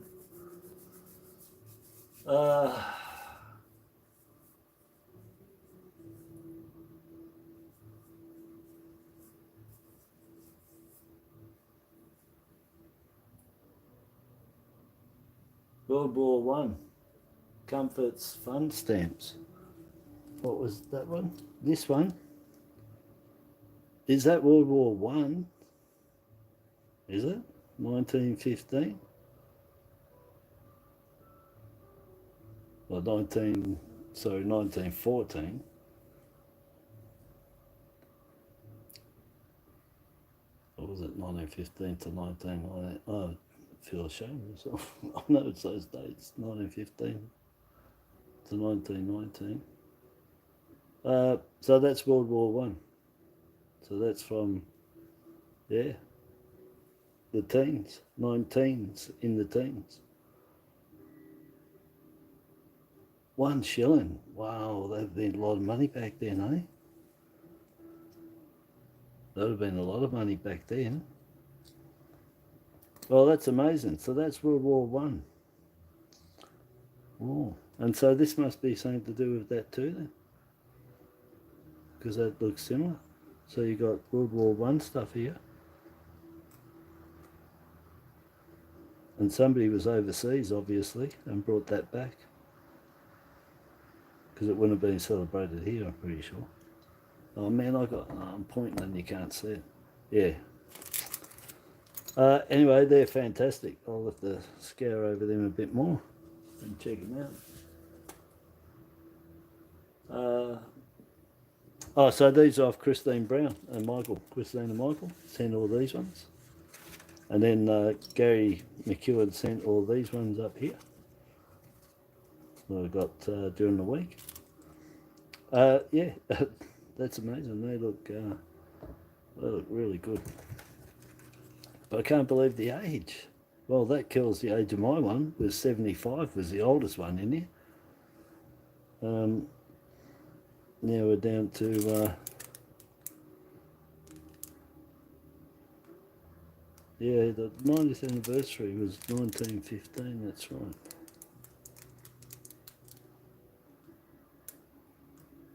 World War One, Comforts Fund Stamps. What was that one? This one? Is that World War One? Is it? 1915? Well, 1914. Or was it 1915 to 1919? Oh, I feel ashamed of myself. I know it's those dates, 1915 to 1919. So that's World War One. So that's from, yeah, the teens, 19s, in the teens. 1 shilling. Wow, that would have been a lot of money back then, eh? That would have been a lot of money back then. Well, that's amazing. So that's World War One. Oh, and so this must be something to do with that too then, because that looks similar. So you got World War One stuff here, and somebody was overseas obviously and brought that back, because it wouldn't have been celebrated here, I'm pretty sure. Oh man, I'm pointing and you can't see it. Yeah. Anyway, they're fantastic. I'll have to scour over them a bit more and check them out. Oh, so these are off Christine Brown and Michael. Christine and Michael sent all these ones. And then Gary McEwen sent all these ones up here that I got during the week. Yeah, that's amazing. They look really good. But I can't believe the age. Well, that kills the age of my one. Was 75 was the oldest one in here. Now we're down to yeah, the 90th anniversary was 1915. That's right.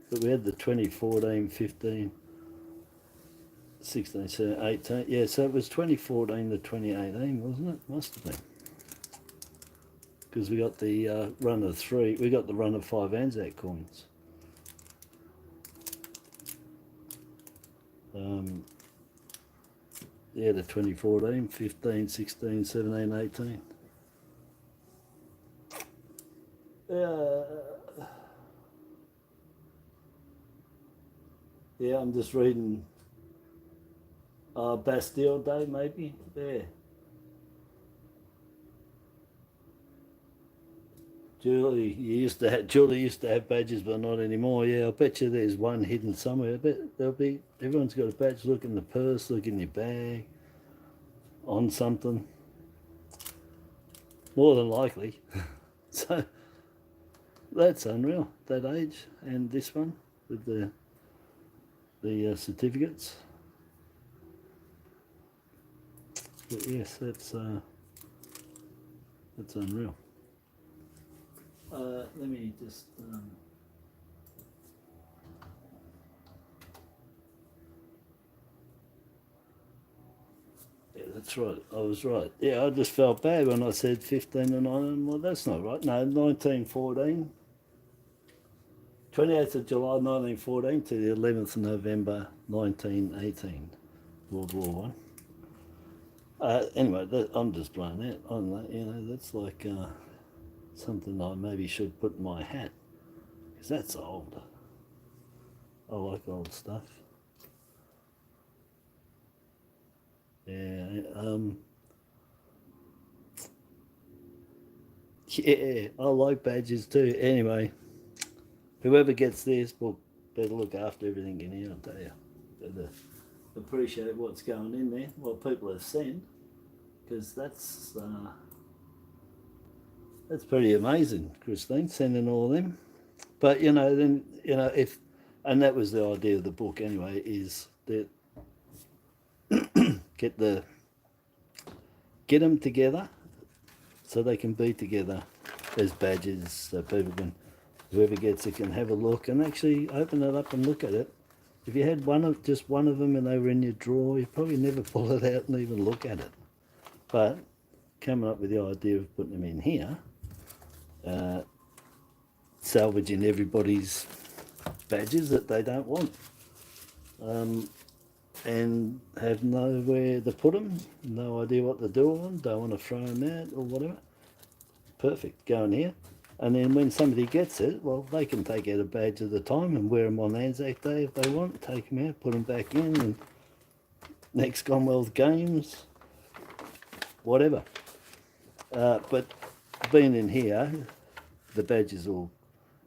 But we had the 2014, 15. 16, 17, 18. Yeah, so it was 2014 to 2018, wasn't it? Must have been. Because we got the run of 3, we got the run of 5 Anzac coins. Yeah, the 2014, 15, 16, 17, 18. Yeah, I'm just reading Bastille Day, maybe. Yeah. Julie used to have badges, but not anymore. Yeah, I bet you there's one hidden somewhere. I bet everyone's got a badge. Look in the purse, look in your bag, on something. More than likely. So that's unreal. That age and this one with the certificates. But yes, that's unreal. Let me just yeah, that's right. I was right. Yeah, I just felt bad when I said 15 to 19. Well, that's not right. No, 1914. 28th of July 1914 to the 11th of November 1918. World War One. Anyway, I'm just blown out on that. You know, that's like something I maybe should put in my hat, because that's old. I like old stuff. Yeah. Yeah, I like badges too. Anyway, whoever gets this book better look after everything in here, I'll tell you. Better appreciate what's going in there, what people have sent, because that's pretty amazing, Christine, sending all of them. But you know, then you know if, and that was the idea of the book anyway, is that get them together so they can be together as badges, so people can, whoever gets it can have a look and actually open it up and look at it. If you had just one of them and they were in your drawer, you'd probably never pull it out and even look at it. But coming up with the idea of putting them in here, salvaging everybody's badges that they don't want, and have nowhere to put them, no idea what to do with them, don't want to throw them out or whatever. Perfect, go in here. And then when somebody gets it, well, they can take out a badge at a time and wear them on Anzac Day if they want, take them out, put them back in, and next Commonwealth Games, whatever. But being in here, the badges are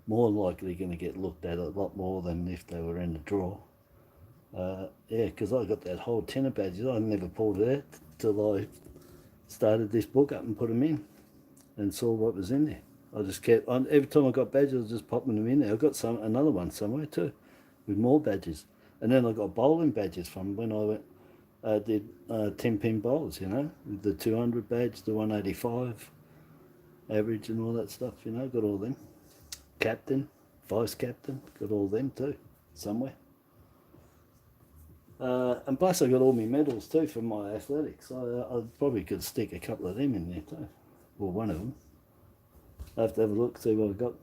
more likely going to get looked at a lot more than if they were in the drawer. Yeah, because I got that whole tin of badges. I never pulled it out till I started this book up and put them in and saw what was in there. I just kept on every time I got badges, I was just popping them in there. I got another one somewhere too, with more badges, and then I got bowling badges from when I went did 10-pin bowls. You know, with the 200 badge, the 185 average, and all that stuff. You know, got all them. Captain, vice captain, got all them too, somewhere. And plus, I got all my medals too from my athletics. I probably could stick a couple of them in there too, or one of them. I have to have a look, see what I got.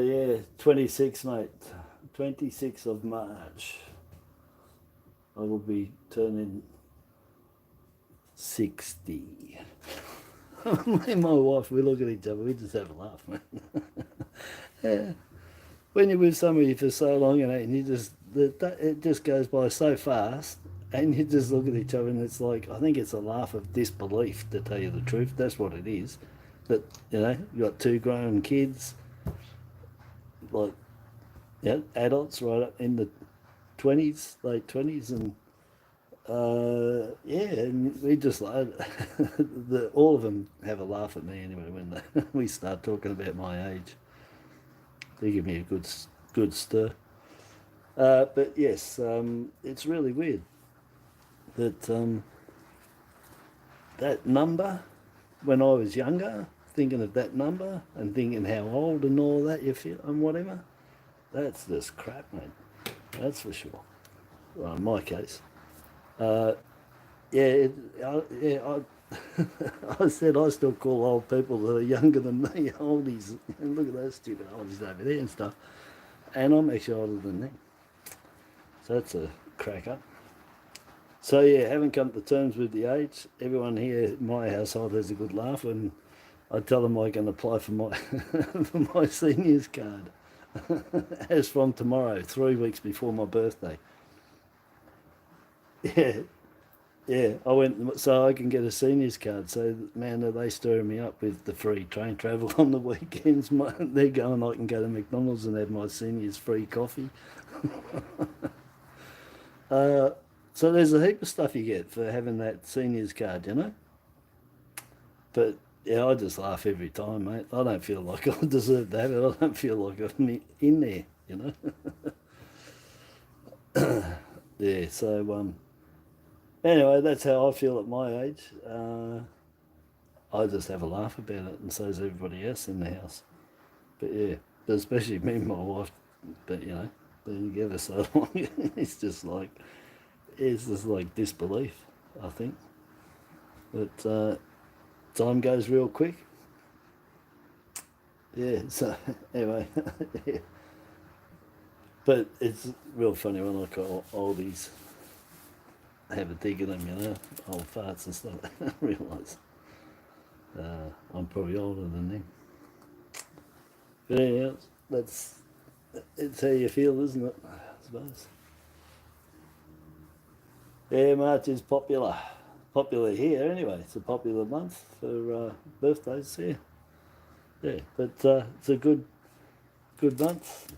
Yeah, 26, mate. 26th of March. I will be turning 60. Me and my wife, we look at each other, we just have a laugh, man. Yeah. When you're with somebody for so long, you know, and you just, it just goes by so fast, and you just look at each other, and it's like, I think it's a laugh of disbelief, to tell you the truth. That's what it is. But, you know, you got 2 grown kids, like, yeah, adults right up in the 20s, late 20s, and yeah, and we just like all of them have a laugh at me anyway when we start talking about my age. They give me a good stir. But yes, it's really weird that that number, when I was younger, thinking of that number and thinking how old and all that you feel and whatever, that's just crap, mate. That's for sure. Well, in my case. Yeah, I said I still call old people that are younger than me oldies. And look at those stupid oldies over there and stuff. And I'm actually older than them. So that's a cracker. So yeah, haven't come to terms with the age. Everyone here in my household has a good laugh, and I tell them I can apply for my for my seniors card as from tomorrow, 3 weeks before my birthday. Yeah. Yeah, I went so I can get a seniors card. So, man, are they stirring me up with the free train travel on the weekends? They're going, I can go to McDonald's and have my seniors free coffee. So there's a heap of stuff you get for having that seniors card, you know? But, yeah, I just laugh every time, mate. I don't feel like I deserve to have it. I don't feel like I'm in there, you know? Yeah, so, anyway, that's how I feel at my age. I just have a laugh about it, and so does everybody else in the house. But yeah, but especially me and my wife. But you know, being together so long, it's just like disbelief. I think. But time goes real quick. Yeah. So anyway, yeah. But it's real funny when I call oldies. Have a dig at them, you know, old farts and stuff. I realise I'm probably older than them. But anyhow, it's how you feel, isn't it? I suppose. Yeah, March is popular. Popular here anyway. It's a popular month for birthdays here. Yeah, but it's a good month.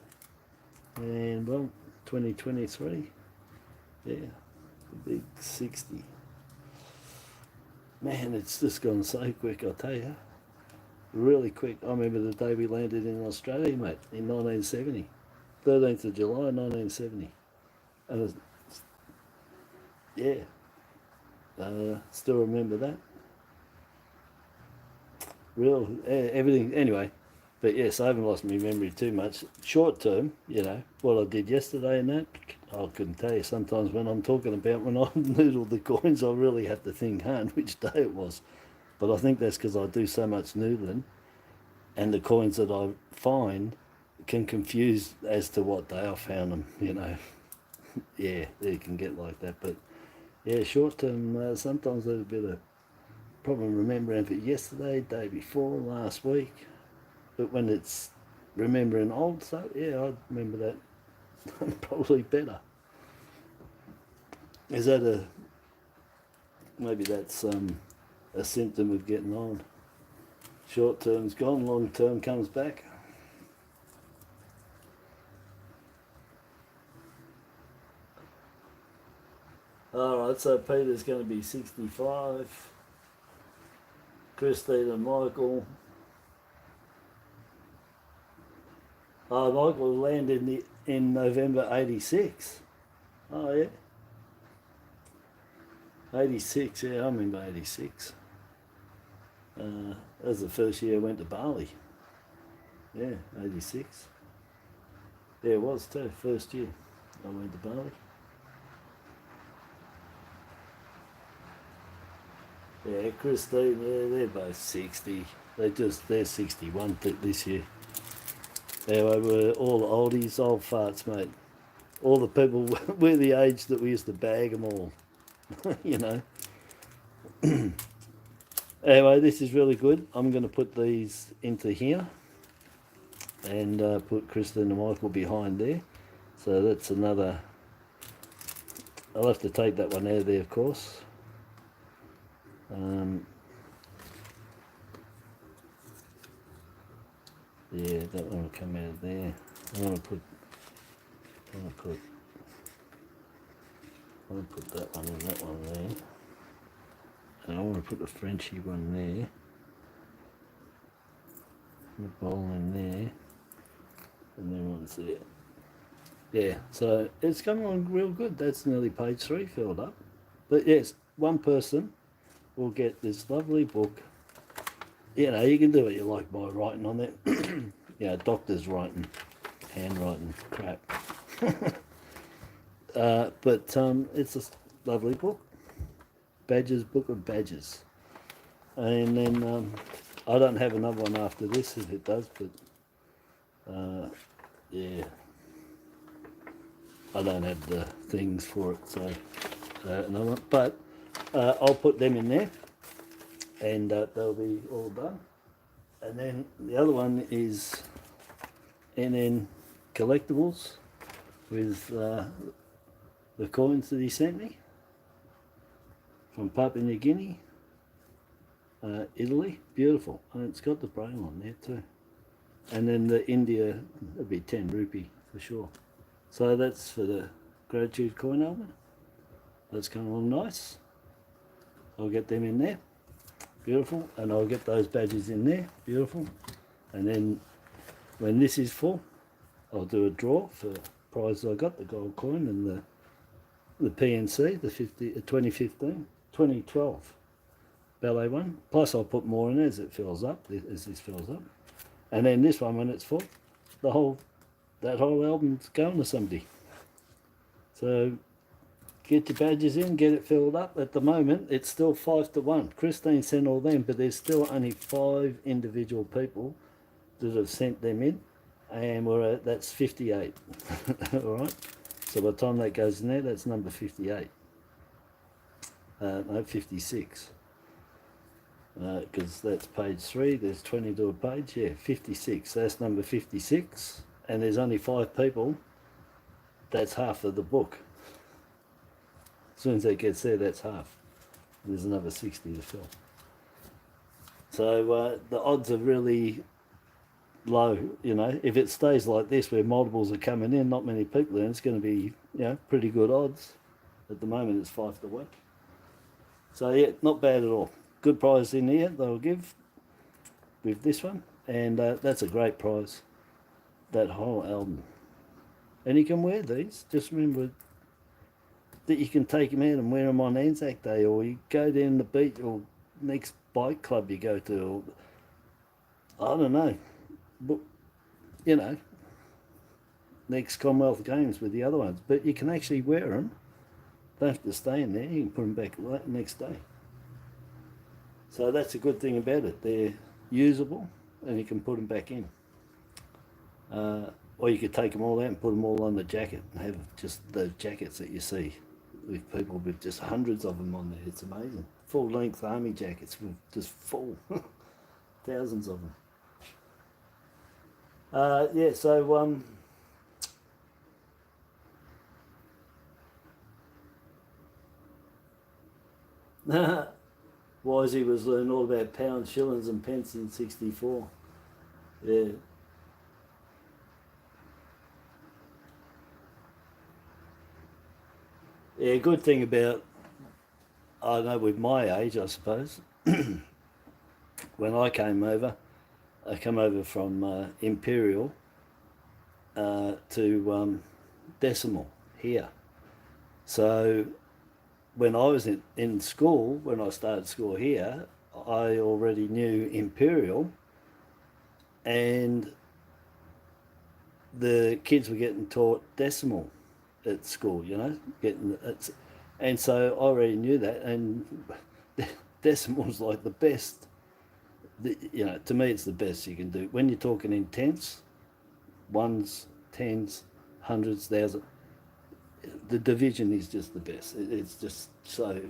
And well, 2023. Yeah, the big 60. Man, it's just gone so quick, I tell you. Really quick. I remember the day we landed in Australia, mate, in 1970. 13th of July, 1970. And it was, yeah, still remember that. Everything, anyway. But yes, I haven't lost my memory too much. Short term, you know, what I did yesterday and that, I couldn't tell you. Sometimes when I'm talking about when I noodled the coins, I really have to think hard which day it was. But I think that's because I do so much noodling, and the coins that I find can confuse as to what day I found them, you know. Yeah, it can get like that. But yeah, short term, sometimes there's a bit of problem remembering if it yesterday, day before, last week. But when it's remembering old stuff, yeah, I remember that probably better. Is that maybe that's a symptom of getting on? Short term's gone, long term comes back. Alright, so Peter's going to be 65. Christine and Michael. Michael landed in November '86. Oh yeah, '86. Yeah, I remember '86. That was the first year I went to Bali. Yeah, '86. Yeah, it was too. First year I went to Bali. Yeah, Christine. Yeah, they're both 60. They're 61 this year. Anyway, we're all oldies, old farts, mate. All the people, we're the age that we used to bag them all, you know. Anyway, this is really good. I'm going to put these into here and put Kristen and Michael behind there. So that's another, I'll have to take that one out of there, of course. Yeah, that one will come out of there. I want to put that one and that one there. And I want to put the Frenchy one there. The bowl in there. And then one's there. Yeah, so it's coming on real good. That's nearly page 3 filled up. But yes, one person will get this lovely book. You know, you can do what you like by writing on it. Yeah, doctor's writing, handwriting crap. But it's a lovely book. Badges, Book of Badges. And then I don't have another one after this if it does, but yeah. I don't have the things for it, so another one. But I'll put them in there and they'll be all done. And then the other one is NN Collectables with the coins that he sent me from Papua New Guinea, Italy. Beautiful. And it's got the braille on there too. And then the India, it'll be 10 rupee for sure. So that's for the gratitude coin element. That's coming along nice. I'll get them in there. Beautiful. And I'll get those badges in there. Beautiful. And then when this is full, I'll do a draw for prizes I got, the gold coin and the PNC, the 2012 ballet one. Plus I'll put more in as it fills up, as this fills up. And then this one, when it's full, that whole album's going to somebody. So get your badges in, get it filled up. At the moment, it's still 5 to 1. Christine sent all them, but there's still only 5 individual people that have sent them in, and that's 58. All right. So by the time that goes in there, that's number 58. No, 56. Because that's page 3. There's 20 to a page. Yeah, 56. That's number 56. And there's only 5 people. That's half of the book. As soon as that gets there, that's half. There's another 60 to fill. So the odds are really low, you know. If it stays like this, where multiples are coming in, not many people, then it's going to be, you know, pretty good odds. At the moment, it's 5 to 1. So yeah, not bad at all. Good prize in here they'll give with this one, and that's a great prize. That whole album, and you can wear these. Just remember that you can take them out and wear them on Anzac Day, or you go down the beach, or next bike club you go to, or I don't know, but you know, next Commonwealth Games with the other ones. But you can actually wear them. Don't have to stay in there. You can put them back next day. So that's a good thing about it. They're usable, and you can put them back in. Or you could take them all out and put them all on the jacket and have just those jackets that you see with people with just hundreds of them on there. It's amazing. Full-length army jackets with just full thousands of them. Yeah, so Wisey was learning all about pounds, shillings and pence in 64. Yeah. Yeah, good thing about, I know with my age, I suppose, when I came over from Imperial to Decimal here. So when I was in school, when I started school here, I already knew Imperial, and the kids were getting taught Decimal at school, you know, and so I already knew that, and Decimal's like the best. You know, to me, it's the best you can do when you're talking in tenths, ones, tens, hundreds, thousands. The division is just the best. It's just so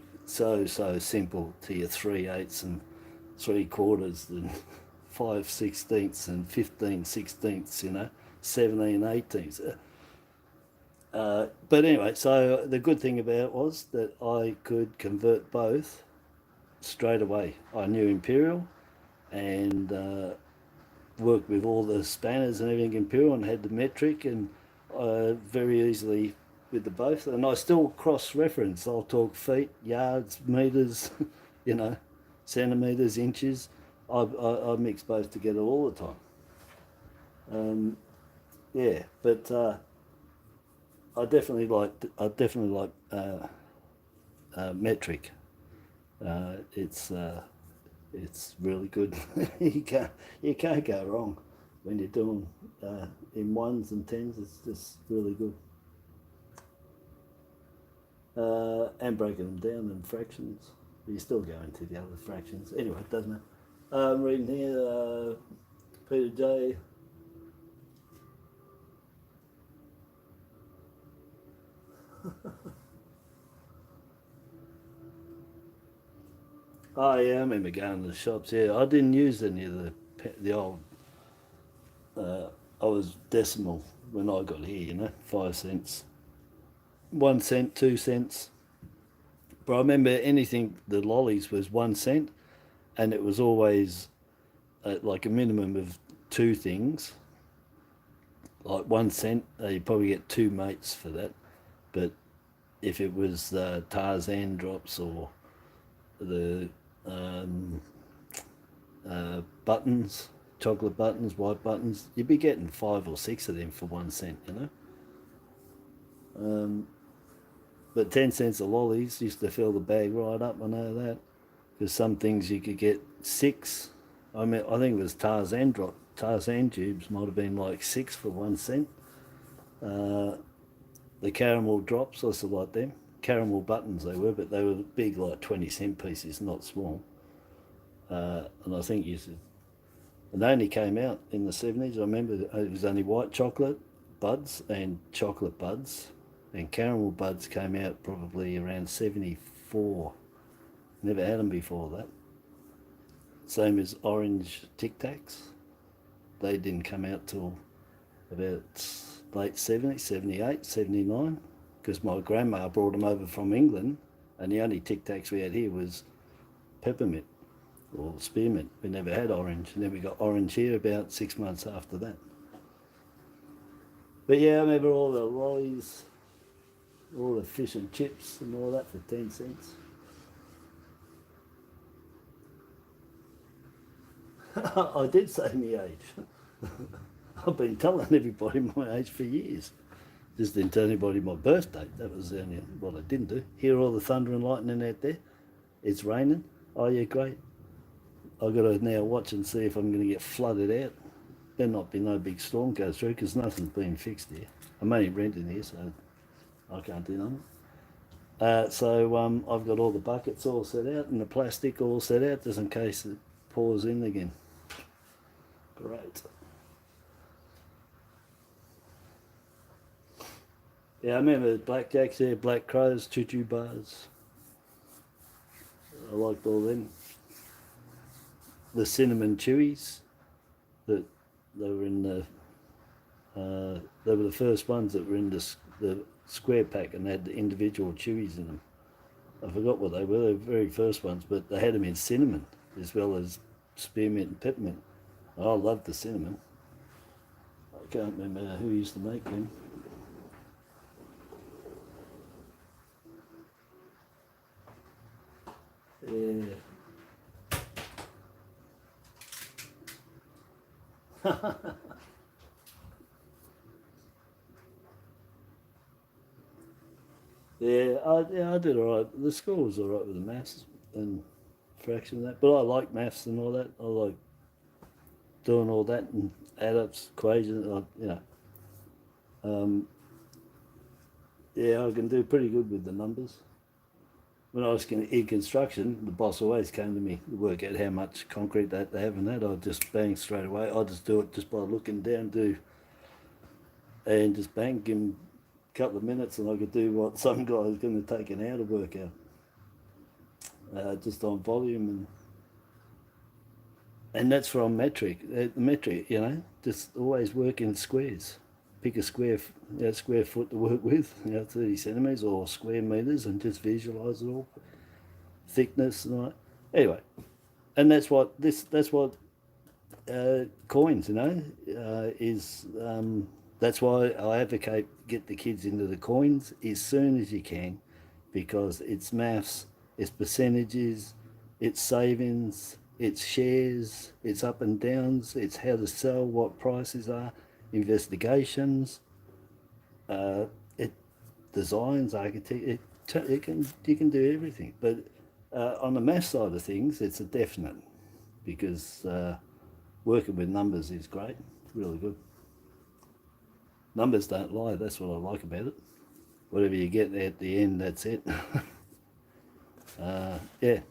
simple to your 3/8 and 3/4 and 5/16 and 15/16, you know, 17/18. But anyway, so the good thing about it was that I could convert both straight away. I knew Imperial and worked with all the spanners and everything Imperial, and had the metric, and very easily with the both. And I still cross-reference. I'll talk feet, yards, meters, you know, centimeters, inches. I mix both together all the time. Yeah, but I definitely like metric. It's really good. you can't go wrong when you're doing in ones and tens. It's just really good. And breaking them down in fractions. You still go into the other fractions. Anyway, it doesn't matter. I'm reading here, Peter J. Oh yeah, I remember going to the shops. Yeah, I didn't use any of the old. I was decimal when I got here. You know, 5 cents, 1 cent, 2 cents. But I remember anything the lollies was 1 cent, and it was always like a minimum of 2 things. Like 1 cent, you probably get 2 mates for that. But if it was Tarzan drops or the buttons, chocolate buttons, white buttons, you'd be getting 5 or 6 of them for 1 cent, you know. But 10 cents of lollies used to fill the bag right up. I know that, because some things you could get 6. I mean, I think it was Tarzan tubes might have been like 6 for 1 cent. The caramel drops, I still like them. Caramel buttons they were, but they were big, like 20-cent pieces, not small. And I think and they only came out in the 70s. I remember it was only white chocolate buds and chocolate buds, and caramel buds came out probably around 74. Never had them before that. Same as orange Tic Tacs. They didn't come out till about late 70s, 78, 79, because my grandma brought them over from England, and the only Tic Tacs we had here was peppermint or spearmint. We never had orange, and then we got orange here about 6 months after that. But yeah, I remember all the lollies, all the fish and chips and all that for 10 cents. I did say my age. I've been telling everybody my age for years. Just didn't tell anybody my birth date. That was the only what I didn't do. Hear all the thunder and lightning out there? It's raining. Oh yeah, great. I've got to now watch and see if I'm going to get flooded out. Better not be no big storm goes through, because nothing's been fixed here. I'm only renting here, so I can't do nothing. So I've got all the buckets all set out and the plastic all set out, just in case it pours in again. Great. Yeah, I remember blackjacks there, black crows, choo-choo bars. I liked all them. The cinnamon chewies, that they were in the. They were the first ones that were in the square pack, and they had the individual chewies in them. I forgot what they were. They were the very first ones, but they had them in cinnamon as well as spearmint and peppermint. I loved the cinnamon. I can't remember who used to make them. Yeah. Yeah, I did all right. The school was all right with the maths and fraction and that, but I like maths and all that. I like doing all that and add-ups, equations. Um, yeah, I can do pretty good with the numbers. When I was in construction, the boss always came to me to work out how much concrete they have and that. I'd just bang straight away. I'd just do it just by looking down, and just bang, give him a couple of minutes, and I could do what some guy was going to take an hour to work out, just on volume and that's from metric. Metric, just always work in squares. Pick a square foot to work with, 30 centimeters or square meters, and just visualize it all, thickness and all that. Anyway, and that's what coins, is. That's why I advocate get the kids into the coins as soon as you can, because it's maths, it's percentages, it's savings, it's shares, it's up and downs, it's how to sell, what prices are, investigations, it designs, architect. You can do everything, but on the math side of things, it's a definite, because working with numbers is great, really good. Numbers don't lie. That's what I like about it. Whatever you get at the end, that's it. Yeah.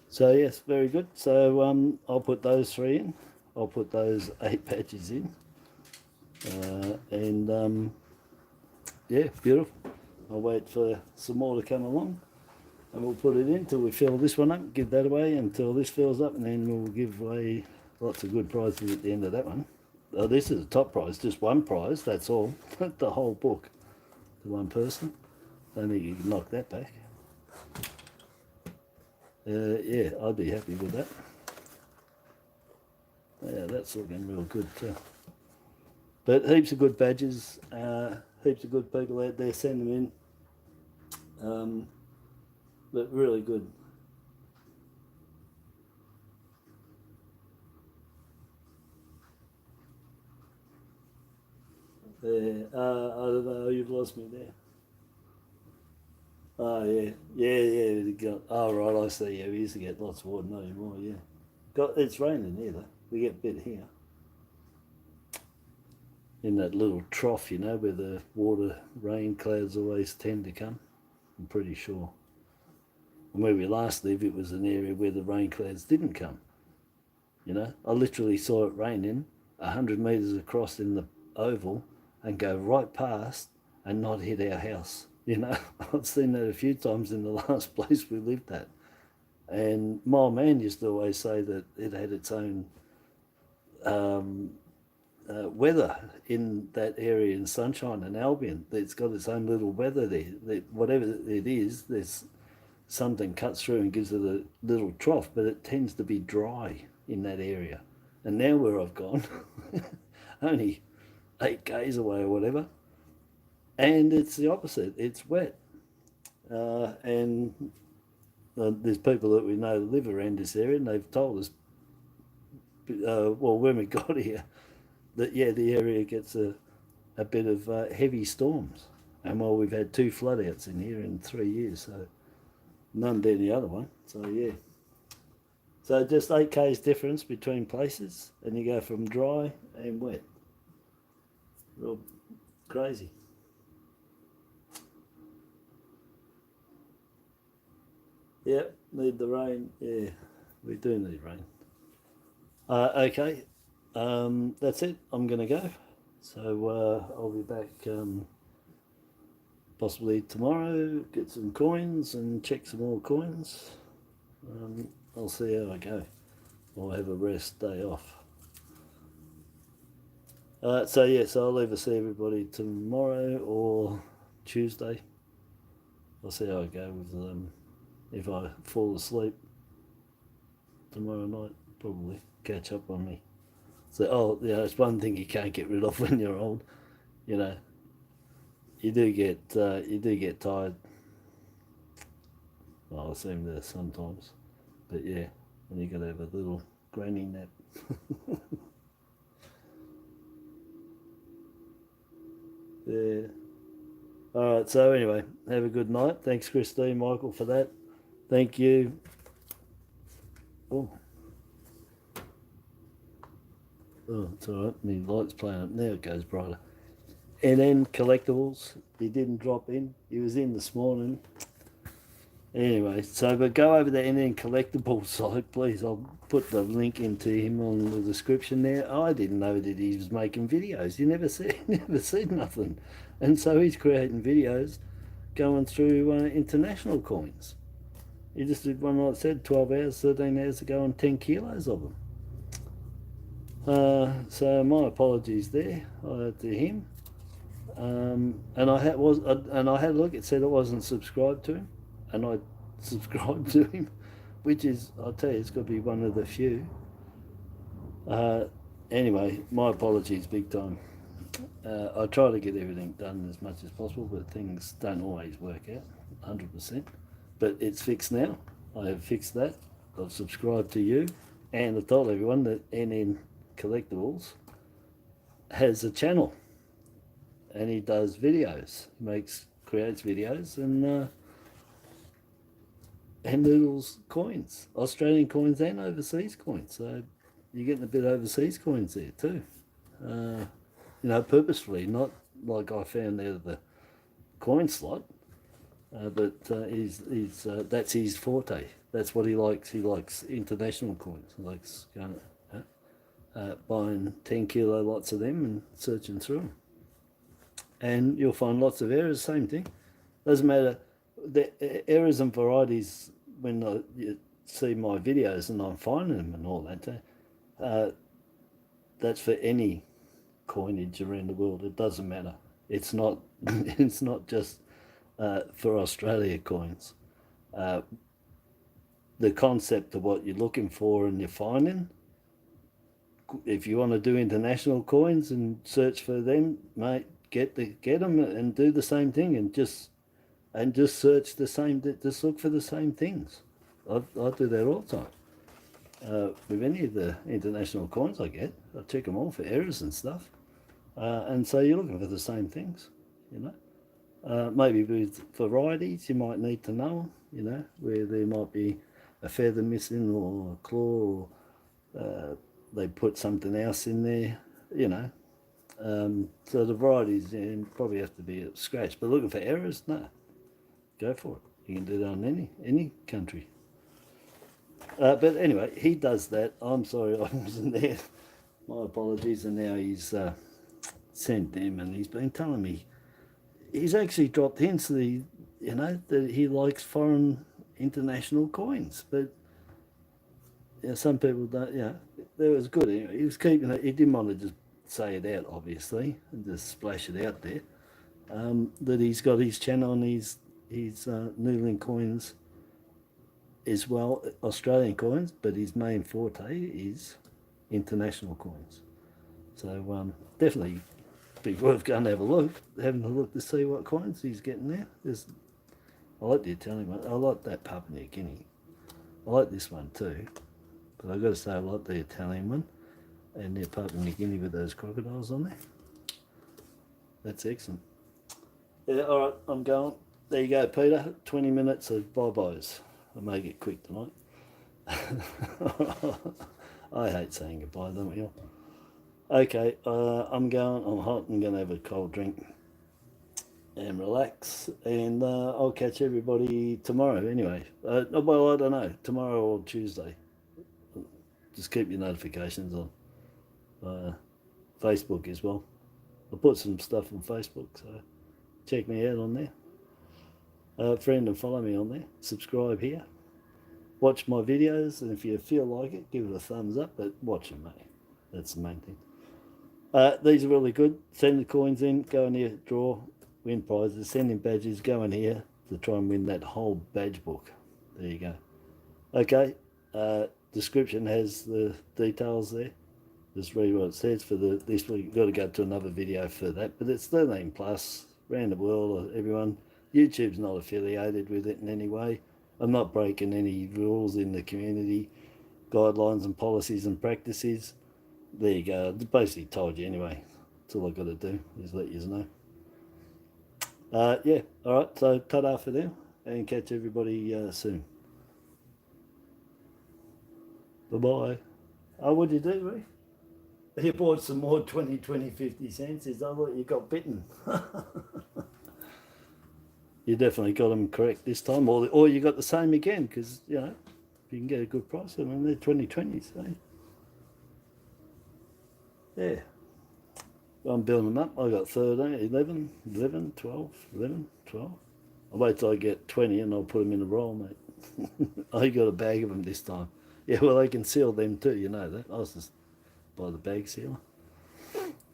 So yes, very good. So I'll put those 3 in. I'll put those 8 patches in. And yeah, beautiful. I'll wait for some more to come along, and we'll put it in till we fill this one up, give that away until this fills up, and then we'll give away lots of good prizes at the end of that one. This is a top prize, just one prize, that's all. The whole book to one person. Don't think you can knock that back. Yeah, I'd be happy with that. Yeah, that's looking real good too. But heaps of good badges, heaps of good people out there, send them in. But really good. I don't know, you've lost me there. Oh yeah. Oh right, I see. Yeah, we used to get lots of water, not anymore. Yeah, it's raining here though. We get a bit here in that little trough, where the water rain clouds always tend to come. I'm pretty sure. And where we last lived, it was an area where the rain clouds didn't come. I literally saw it raining 100 meters across in the oval and go right past and not hit our house. I've seen that a few times in the last place we lived at. And my old man used to always say that it had its own weather in that area in Sunshine and Albion. It's got its own little weather there. Whatever it is, there's something cuts through and gives it a little trough, but it tends to be dry in that area. And now where I've gone, only 8 k's away or whatever, and it's the opposite. It's wet, and there's people that we know live around this area, and they've told us, well, when we got here, that yeah, the area gets a bit of heavy storms, and well, we've had 2 floodouts in here in 3 years, so none than the other one. So yeah, so just 8 k's difference between places, and you go from dry and wet. Real crazy. Yep, need the rain. Yeah, we do need rain. Okay, that's it. I'm going to go. So I'll be back possibly tomorrow, get some coins and check some more coins. I'll see how I go. I'll have a rest day off. So yes, I'll either see everybody tomorrow or Tuesday. I'll see how I go with them. If I fall asleep tomorrow night, probably catch up on me. So, it's one thing you can't get rid of when you're old. You do get tired. Well, I seem to sometimes, but yeah, and you got to have a little granny nap. Yeah. All right, so anyway, have a good night. Thanks, Christine, Michael, for that. Thank you. Oh, it's all right. My light's playing up. Now it goes brighter. And then Collectables, he didn't drop in. He was in this morning. Anyway, so but go over the NN Collectables site, please. I'll put the link into him on the description there. I didn't know that he was making videos. You never see nothing. And so he's creating videos going through international coins. He just did one, like I said, 12 hours, 13 hours ago, and 10 kilos of them. So my apologies there to him. And I had a look. It said I wasn't subscribed to him, and I subscribed to him, which is, I'll tell you, it's got to be one of the few. Anyway, my apologies, big time. I try to get everything done as much as possible, but things don't always work out 100%. But it's fixed now. I have fixed that. I've subscribed to you, and I told everyone that NN Collectables has a channel, and he does videos. He creates videos and noodles coins, Australian coins and overseas coins. So you're getting a bit of overseas coins there too. You know, purposefully, not like I found out of the coin slot, but that's his forte. That's what he likes. He likes international coins. He likes going, buying 10 kilo lots of them and searching through them. And you'll find lots of errors, same thing. Doesn't matter, the errors and varieties, when you see my videos and I'm finding them and all that, that's for any coinage around the world. It doesn't matter. It's not it's not just for Australia coins. The concept of what you're looking for and you're finding, if you want to do international coins and search for them, mate, get them and do the same thing, and just search the same, just look for the same things. I do that all the time. With any of the international coins I get, I check them all for errors and stuff. And so you're looking for the same things, you know. Maybe with varieties, you might need to know, you know, where there might be a feather missing or a claw, or they put something else in there, you know. So the varieties probably have to be at scratch. But looking for errors, no, go for it. You can do that on any country. But anyway, he does that. I'm sorry I wasn't there. My apologies. And now he's sent them, and he's been telling me he's actually dropped hints that that he likes foreign international coins. But some people don't. That was good. He was keeping it. He didn't want to just say it out, obviously, and just splash it out there. That he's got his channel on his noodling coins as well, Australian coins, but his main forte is international coins. So definitely be worth going to having a look to see what coins he's getting there. I like the Italian one. I like that Papua New Guinea. I like this one too, but I've got to say I like the Italian one and the Papua New Guinea with those crocodiles on there. That's excellent. Yeah, all right, I'm going. There you go, Peter. 20 minutes of bye-byes. I'll make it quick tonight. I hate saying goodbye, don't we all? Okay, I'm going. I'm hot. I'm going to have a cold drink and relax. And I'll catch everybody tomorrow anyway. Well, I don't know. Tomorrow or Tuesday. Just keep your notifications on Facebook as well. I'll put some stuff on Facebook, so check me out on there. Friend and follow me on there. Subscribe here. Watch my videos, and if you feel like it, give it a thumbs up, but watch them, mate. That's the main thing. These are really good. Send the coins in, go in here, draw, win prizes, send in badges, go in here to try and win that whole badge book. There you go. Okay, description has the details there. Just read what it says for this week. You've got to go to another video for that, but it's 13 plus, around the world, everyone. YouTube's not affiliated with it in any way. I'm not breaking any rules in the community. guidelines and policies and practices. There you go. I basically told you anyway. That's all I've got to do is let you know. Yeah, all right, so ta-da for now, and catch everybody soon. Bye-bye. Oh, what'd you do, Reef? You bought some more 20, 50 cents. Is that what you got bitten? You definitely got them correct this time, or you got the same again, because, you know, if you can get a good price on them, they're 2020s, eh? Yeah. I'm building them up. I got 13, 11, 11, 12, 11, 12. I'll wait till I get 20 and I'll put them in a roll, mate. I got a bag of them this time. Yeah, well, I can seal them too, you know that. I was just buy the bag sealer,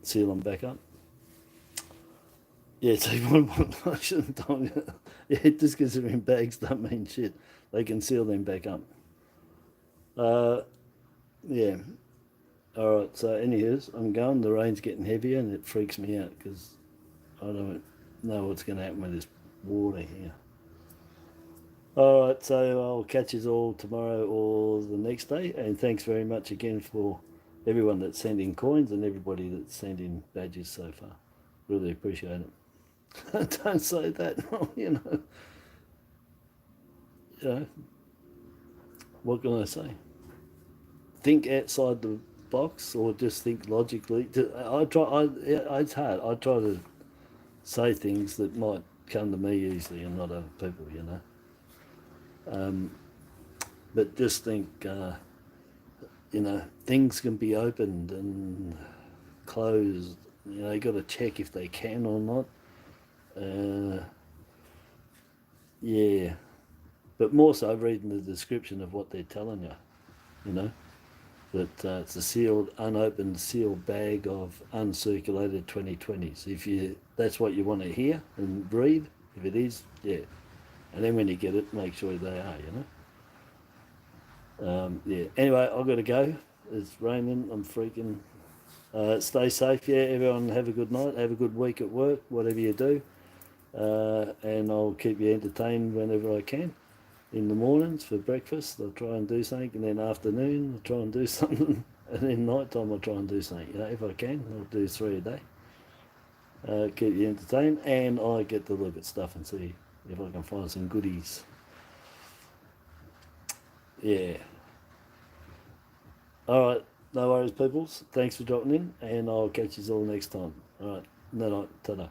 seal them back up. Yeah, so I shouldn't have done it. Yeah, just because they're in bags don't mean shit. They can seal them back up. Yeah. All right, so anyways, I'm going. The rain's getting heavier and it freaks me out because I don't know what's going to happen with this water here. All right, so I'll catch you all tomorrow or the next day. And thanks very much again for everyone that's sent in coins and everybody that's sent in badges so far. Really appreciate it. Don't say that, you know. You know, what can I say? Think outside the box or just think logically. It's hard. I try to say things that might come to me easily and not other people, you know. But just think, you know, things can be opened and closed. You know, you got to check if they can or not. Yeah, but more so reading the description of what they're telling you, you know, that it's a sealed, unopened, sealed bag of uncirculated 2020s. If that's what you want to hear and read, if it is, yeah. And then when you get it, make sure they are, you know. Yeah. Anyway, I've got to go. It's raining. I'm freaking. Stay safe, yeah. Everyone have a good night. Have a good week at work, whatever you do. And I'll keep you entertained whenever I can. In the mornings for breakfast, I'll try and do something, and then afternoon, I'll try and do something, and then night time, I'll try and do something. You know, if I can, I'll do 3 a day. Keep you entertained, and I get to look at stuff and see if I can find some goodies. Yeah. All right, no worries, peoples. Thanks for dropping in, and I'll catch you all next time. All right, no night, ta-da.